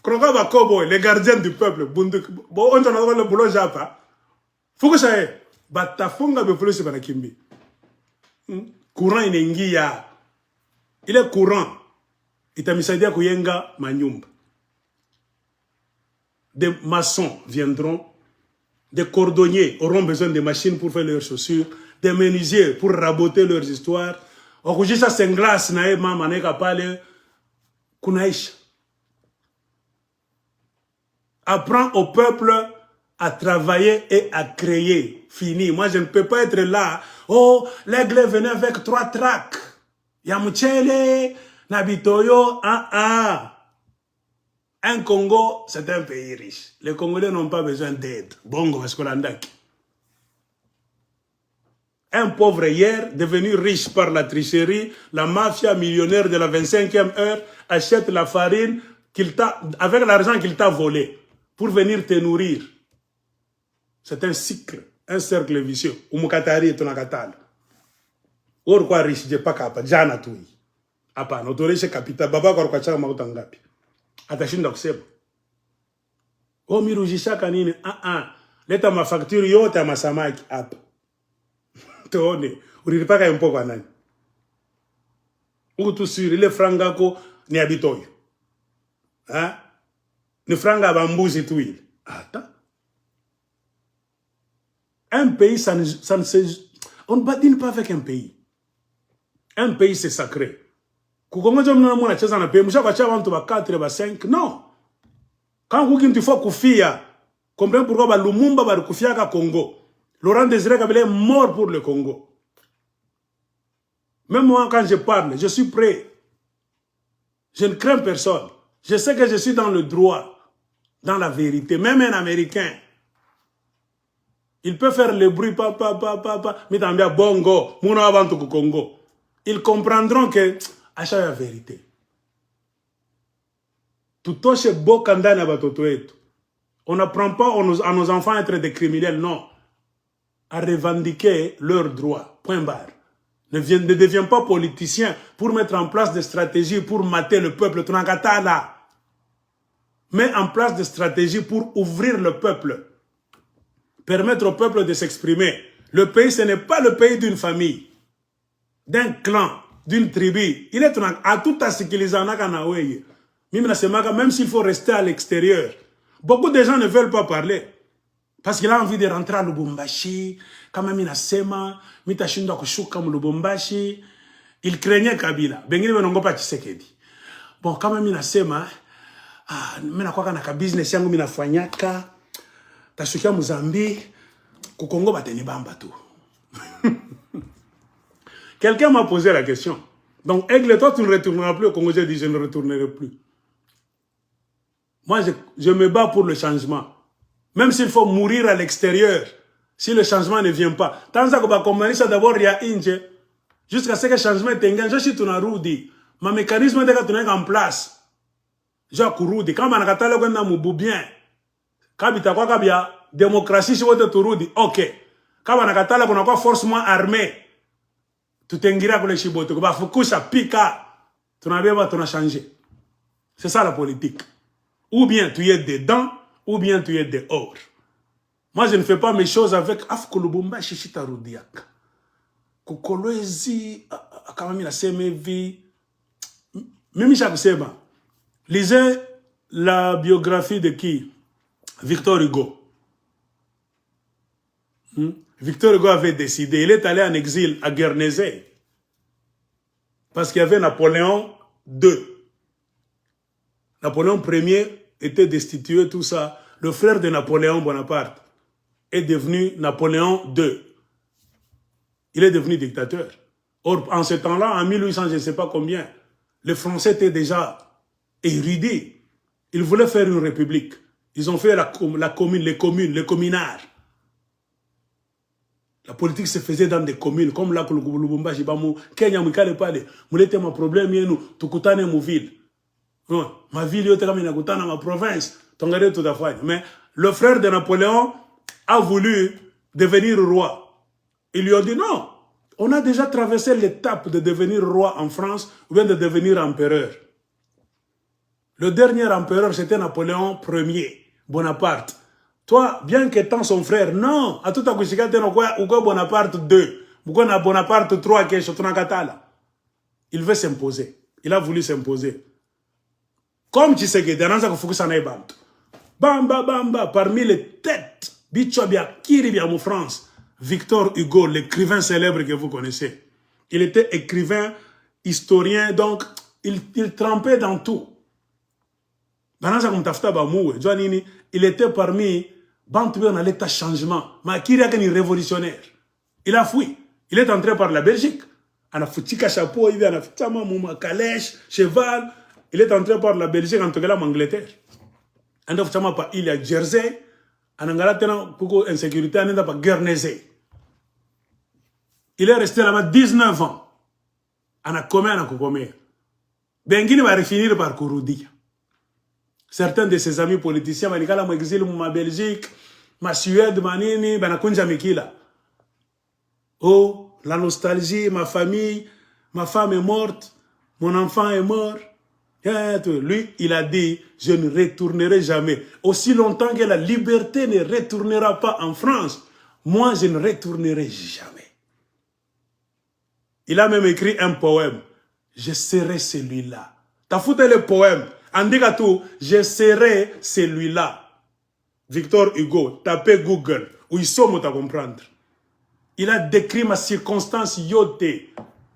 Kroga ba cowboy, les gardiens du peuple, bunduk. Bon, on t'en a le boulot japa. Fuko sa batafunga be polisi banakimbi. Courant inengia. Ile courant itamisaidia kuyenga manyumba. Des maçons viendront, des cordonniers auront besoin de machines pour faire leurs chaussures, des menuisiers pour raboter leurs histoires. Okujisha senglas na mama neka pale kunaisha. Apprends au peuple à travailler et à créer. Fini. Moi, je ne peux pas être là. Oh, l'aigle venait avec 3 tracts. Yamuchele, Nabitoyo, Un Congo, c'est un pays riche. Les Congolais n'ont pas besoin d'aide. Bongo, parce qu'on a un pauvre hier, devenu riche par la tricherie, la mafia millionnaire de la 25e heure, achète la farine avec l'argent qu'il t'a volé pour venir te nourrir. C'est un cycle, un cercle vicieux. Umukatari tonakatala. Pourquoi riche je pas capable jana tui. Hapa notoreshe capital baba kwa chaka makuta ngapi. Atashinda kusema. Oh mirujishaka nini? Leta mafacture yote ya masamaki hapa. Tuone ulipaka impo kwa nani? Utu suri ile franga ko ni habitoyo. Ni franga bambuzi tu ile. Ata. Un pays ça ne se on ne badine pas avec un pays. Un pays c'est sacré. Kukongoja mna mwana cheza na pays mshaka cha watu ba 4 ba 5 non. Quand vous qu'il faut kufia. Comprends pourquoi ba Lumumba ba kufia ka Congo. Laurent Désiré Kabila est mort pour le Congo. Même moi, quand je parle, je suis prêt. Je ne crains personne. Je sais que je suis dans le droit, dans la vérité. Même un Américain, il peut faire le bruit, mais t'en bien bongo, mouna avant tout Congo. Ils comprendront que, à chaque vérité. Tout touche beau kandana batotoeto. On n'apprend pas à nos enfants à être des criminels, non. À revendiquer leurs droits. Point barre. Ne deviens pas politicien pour mettre en place des stratégies pour mater le peuple. Tunakatala. Mets en place des stratégies pour ouvrir le peuple. Permettre au peuple de s'exprimer. Le pays, ce n'est pas le pays d'une famille, d'un clan, d'une tribu. Il est à tout à ce qu'ils en ont. Même s'il faut rester à l'extérieur. Beaucoup de gens ne veulent pas parler. Parce qu'il a envie de rentrer à Lubumbashi. Kama mina sema, mitashindwa kushuka Lubumbashi. Il craignait Kabila. Bengine benongopa Tshisekedi. Bon, kama mina sema, mina kwa na business yangu mina fanyaka. Tashukia Mozambique. Kukongo bateni bamba tu. Quelqu'un m'a posé la question. Donc, Aigle, toi, tu ne retourneras plus au Congo. J'ai dit, je ne retournerai plus. Moi, je me bats pour le changement. Même s'il faut mourir à l'extérieur, si le changement ne vient pas. Tant que va commencer d'abord, il y a Inge. Jusqu'à ce que le changement t'engage, je suis tout roudi. Ma mécanisme est en place. Je suis roudi. Quand on a un bien, quand on a démocratie, je suis roudi. Ok. Quand on a une force moins armée, tu t'enguiras pour les chibotes. Quand on a pika, tu n'as changé. C'est ça la politique. Ou bien tu es dedans, ou bien tu es dehors. Moi, je ne fais pas mes choses avec Afkolubumba Shishita Rudiak. Kukolwezi, Akamami la CMV. Mimi Chakuseba. Lisez la biographie de qui? Victor Hugo. Victor Hugo avait décidé, il est allé en exil à Guernesey. Parce qu'il y avait Napoléon II. Napoléon Ier était destitué, tout ça. Le frère de Napoléon Bonaparte est devenu Napoléon II. Il est devenu dictateur. Or, en ce temps-là, en 1800, je ne sais pas combien, les Français étaient déjà érudits. Ils voulaient faire une république. Ils ont fait la commune, les communards. La politique se faisait dans des communes, comme là, Lubumba, Jibamu, Kenya, Mukale Pale, Moulete, ma problème, nous, Tukutane, ma ville. Ma ville, ma province, Tongare, tout à fait. Mais le frère de Napoléon a voulu devenir roi. Ils lui ont dit non, on a déjà traversé l'étape de devenir roi en France ou bien de devenir empereur. Le dernier empereur, c'était Napoléon Ier, Bonaparte. Toi, bien qu'étant son frère, non, à tout à coup, Bonaparte II, Bonaparte III, il veut s'imposer. Il a voulu s'imposer. Comme tu sais que Bamba, bamba, parmi les têtes, Bichobia, Kiribia, en France, Victor Hugo, l'écrivain célèbre que vous connaissez. Il était écrivain, historien, donc il trempait dans tout. Il était parmi dans l'état changement. Mais qui est un révolutionnaire? Il a fui. Il est entré par la Belgique. Il a foutu chapeau, il a fait calèche, cheval. Il est entré par la Belgique, en tout cas en Angleterre. Il y a Jersey. En Angleterre, il y a insécurité, il y a Guernesey. Il est resté là-bas 19 ans. Il a commis. Bengini va finir par Kouroudi. Certains de ses amis politiciens, Manikala Mwexil, ma Belgique, ma Suède, Manini, Banakunja Mikila. Oh, la nostalgie, ma famille, ma femme est morte, mon enfant est mort. Lui, il a dit, je ne retournerai jamais. Aussi longtemps que la liberté ne retournera pas en France, moi, je ne retournerai jamais. Il a même écrit un poème. Je serai celui-là. T'as foutu le poème. Andikatou, je serai celui-là. Victor Hugo, tapez Google. Où ils sont, à comprendre. Il a décrit ma circonstance yote.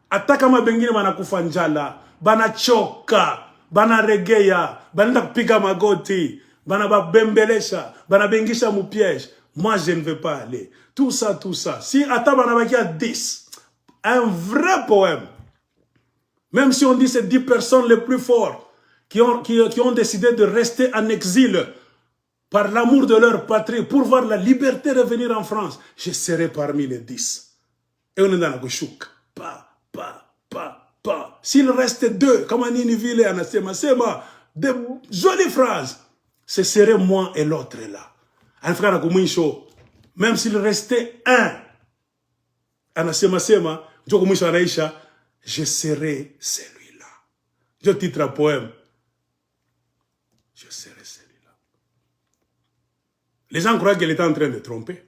Atakama bengine bana kufanjala, bana choka, bana regeya, bana piga magoti, bana bembelesha, bana bengisha mu piège. Moi, je ne veux pas aller. Tout ça, tout ça. Si Atabana Bakia 10, un vrai poème. Même si on dit c'est 10 personnes les plus fortes qui ont décidé de rester en exil par l'amour de leur patrie pour voir la liberté revenir en France, je serai parmi les 10. Et on est dans la gauchouk. S'il reste 2, comme Anini Ville et Anasema Sema, de jolies phrases, ce serait moi et l'autre là. Même s'il restait 1, Anasema Sema, je serai celui-là. Je titre un poème. Je serai celui-là. Les gens croient qu'il était en train de tromper.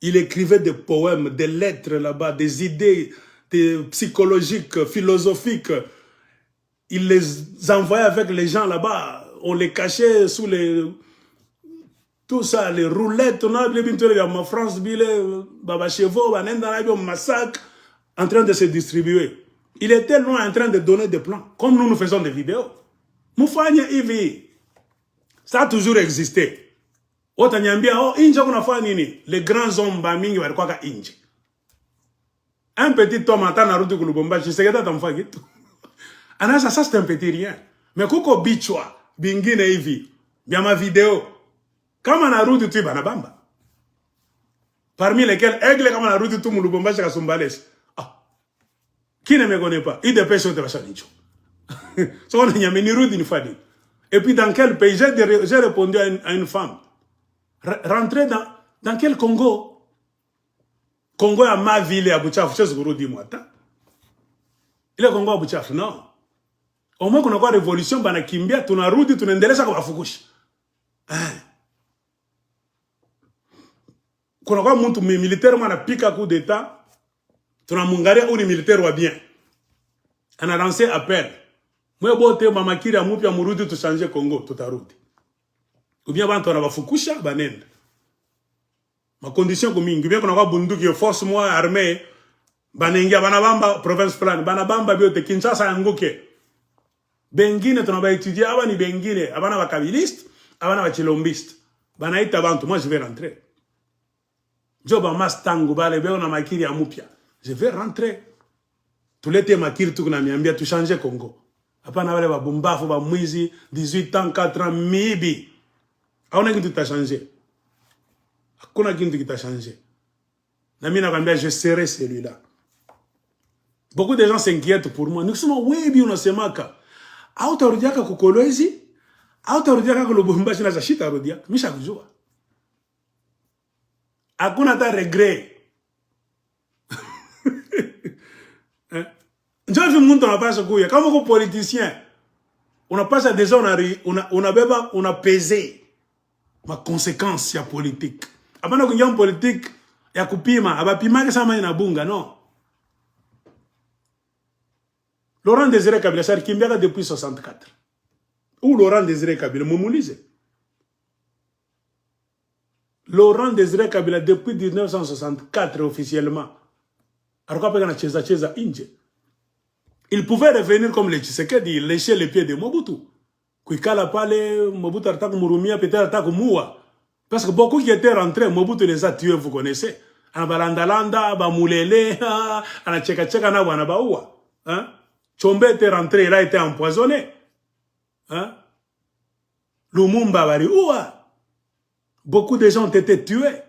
Il écrivait des poèmes, des lettres là-bas, des idées psychologiques, philosophiques. Il les envoyait avec les gens là-bas. On les cachait sous les... Tout ça, les roulettes, on a ma France, Baba Chevo, massacre, en train de se distribuer. Il était loin en train de donner des plans, comme nous faisons des vidéos. Moufanya Ivi, ça a toujours existé. Les grands hommes, Bamingi, Inji. Un petit homme attend la route de Lubumbashi, c'est que t'as t'en fait tout. Ça c'est un petit rien. Mais koko bichwa, bingine hivi, bien ma vidéo. Comme on a route tu banabamba. Parmi lesquels, aigle comme on a route tout Lubumbashi à Sombales. Ah. Qui ne me connaît pas? Il dépêche de passer nicho. So on a mis route une fois. Et puis dans quel pays? J'ai répondu à une femme. Rentrer dans quel Congo? Congo ya ma ville ya Buchafu, c'est ce que je dis moi. Il est Congo à Buchafu, non. Au moins qu'on a quoi révolution, bana kimbia, tunarudi, tunaendeleza kwa wafukushi. Kuna kwa mtu militaire mwana pika coup d'état, tunamungaria uni militaire wa bien. On a lancé appel. Mwe bote mamakiri ya mupya murudi tu changer Congo, tutarudi. Ou bien bantu na wafukusha banenda. Ma condition comme mingi, bien qu'on a quoi bunduki yo force moi armée, banengia banabamba province plan, banabamba biote Kinshasa nguke. Bengine tunaba étudier aba ni bengine, abana ba kabiliste, abana ba chilombiste. Banaita bantu, moi je vais rentrer. Joba mastangu bale beo na makiri ya mupya. Je vais rentrer. Tulete makiri tu kuna miambia tu changer Congo. Hapana wale ba bumbafu ba mwizi 18 ans 4 ans mibi. Haona kitu ta changer. Hakuna kitu qui t'a changé. Nami nakwambia je serai celui-là. Beaucoup de gens s'inquiètent pour moi. Nikisema wewe unasemaka hautarudiaka kukolwezi, hautarudiaka ku Lubumbashi na shita rudia. Misha kujua. Hakuna hata regret. Ndio hivi mtu anapaswa kuya. Kama uko politicien, unapaswa déjà una peser ma conséquence ya politique. Apana kuingia en politique ya kupima, abapima ke sama ina bunga, non. Laurent Désiré Kabila sar kimbiaka depuis 64. Ou Laurent Désiré Kabila mumulize. Laurent Désiré Kabila depuis 1964 officiellement. Alors quand cheza inje. Il pouvait revenir comme les Tshisekedi, lécher les pieds de Mobutu. Kuikala pale Mobutu ataka murumia peut-être ataka muwa. Parce que beaucoup qui étaient rentrés, Mobutu les a tués, vous connaissez. Anabalandalanda, bamulele, anacheka na wana baua. Hein? Chombe était rentré, il a été empoisonné. Hein? Lumumba bari oua. Beaucoup de gens ont été tués.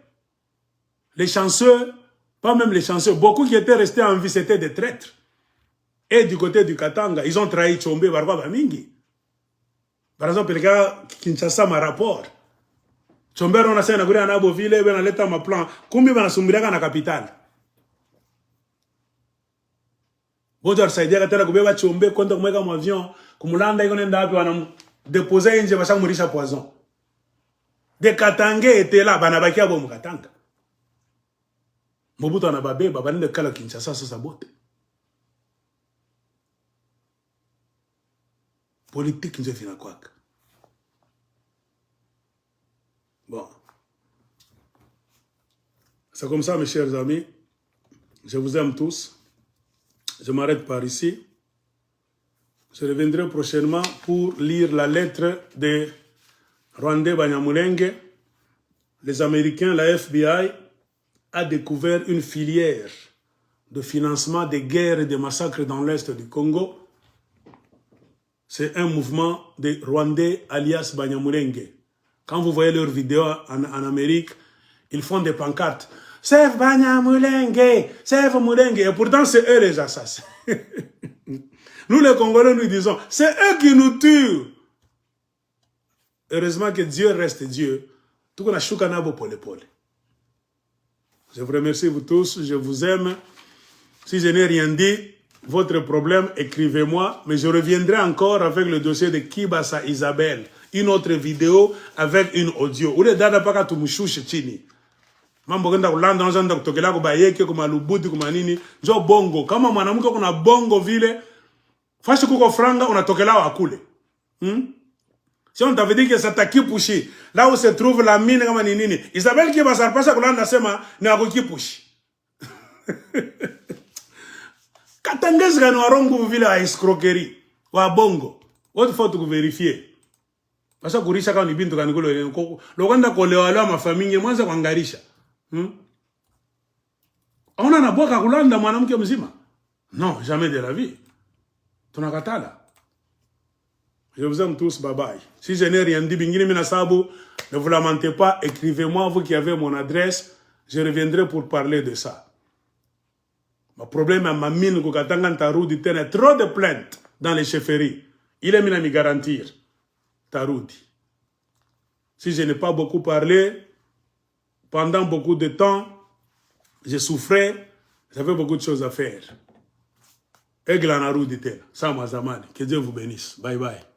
Les chanceux, pas même les chanceux, beaucoup qui étaient restés en vie, c'était des traîtres. Et du côté du Katanga, ils ont trahi Chombe, Barba Bamingi. Par exemple, le gars Kinshasa ma rapport. Chombe on a sena guri anabo vile bena leta ma plan. Kumbi bana sumbiraka na capitale. Bojo arsaidia katela kubeba Chombe kwenda kumweka mu avion, kumulanda iko nenda wapi wana déposer nje basha murisha poison. De Katanga était là, bana bakia bo mu Katanga. Mobutu anababeba banende kala Kinshasa sasa bote. Politique nje fina kwaka. Bon. C'est comme ça, mes chers amis. Je vous aime tous. Je m'arrête par ici. Je reviendrai prochainement pour lire la lettre de Rwandais Banyamulenge. Les Américains, la FBI, a découvert une filière de financement des guerres et des massacres dans l'Est du Congo. C'est un mouvement de Rwandais alias Banyamulenge. Quand vous voyez leurs vidéos en Amérique, ils font des pancartes. Save Banyamulenge, save Mulenge. Et pourtant, c'est eux les assassins. Nous, les Congolais, nous disons, c'est eux qui nous tuent. Heureusement que Dieu reste Dieu. Tout qu'on a choukanabo pour l'épaule. Je vous remercie vous tous, je vous aime. Si je n'ai rien dit, votre problème, écrivez-moi. Mais je reviendrai encore avec le dossier de Kibasa Isabelle. Une autre vidéo avec une audio. Ule dada paka tumushushe chini. Mambo kenda kulanda nzanda kutokela kubayeke kuma lubuti kuma nini. Jo bongo. Kama mwanamke kuna bongo vile. Fashi kuko franga unatokela wakule. Si on t'avait dit que ça t'a kipushi. Là où se trouve la mine kama ni nini. Isabelle Kibasa pasa kulanda sema ni ako kipushi. Katangezi kani warongo vile wa escroquerie. Wa bongo. What faut tu vérifier. Basa kurisha kama ni bintu kanikulo lokanda kolewa la mafamilia mwanza kuangarisha. On a boka kulanda mwanamke mzima. Non, jamais de la vie. Tunakatala. Je vous aime tous, bye bye. Si je n'ai rien dit, bingini minasabu, ne vous lamentez pas, écrivez-moi, vous qui avez mon adresse, je reviendrai pour parler de ça. Le problème à ma mine, Taroudi, il y a trop de plaintes dans les chefferies. Il est mis à me garantir. Taroudi. Si je n'ai pas beaucoup parlé, pendant beaucoup de temps, je souffrais, j'avais beaucoup de choses à faire. Aigle en Aroudi, ça m'a zamani. Que Dieu vous bénisse. Bye bye.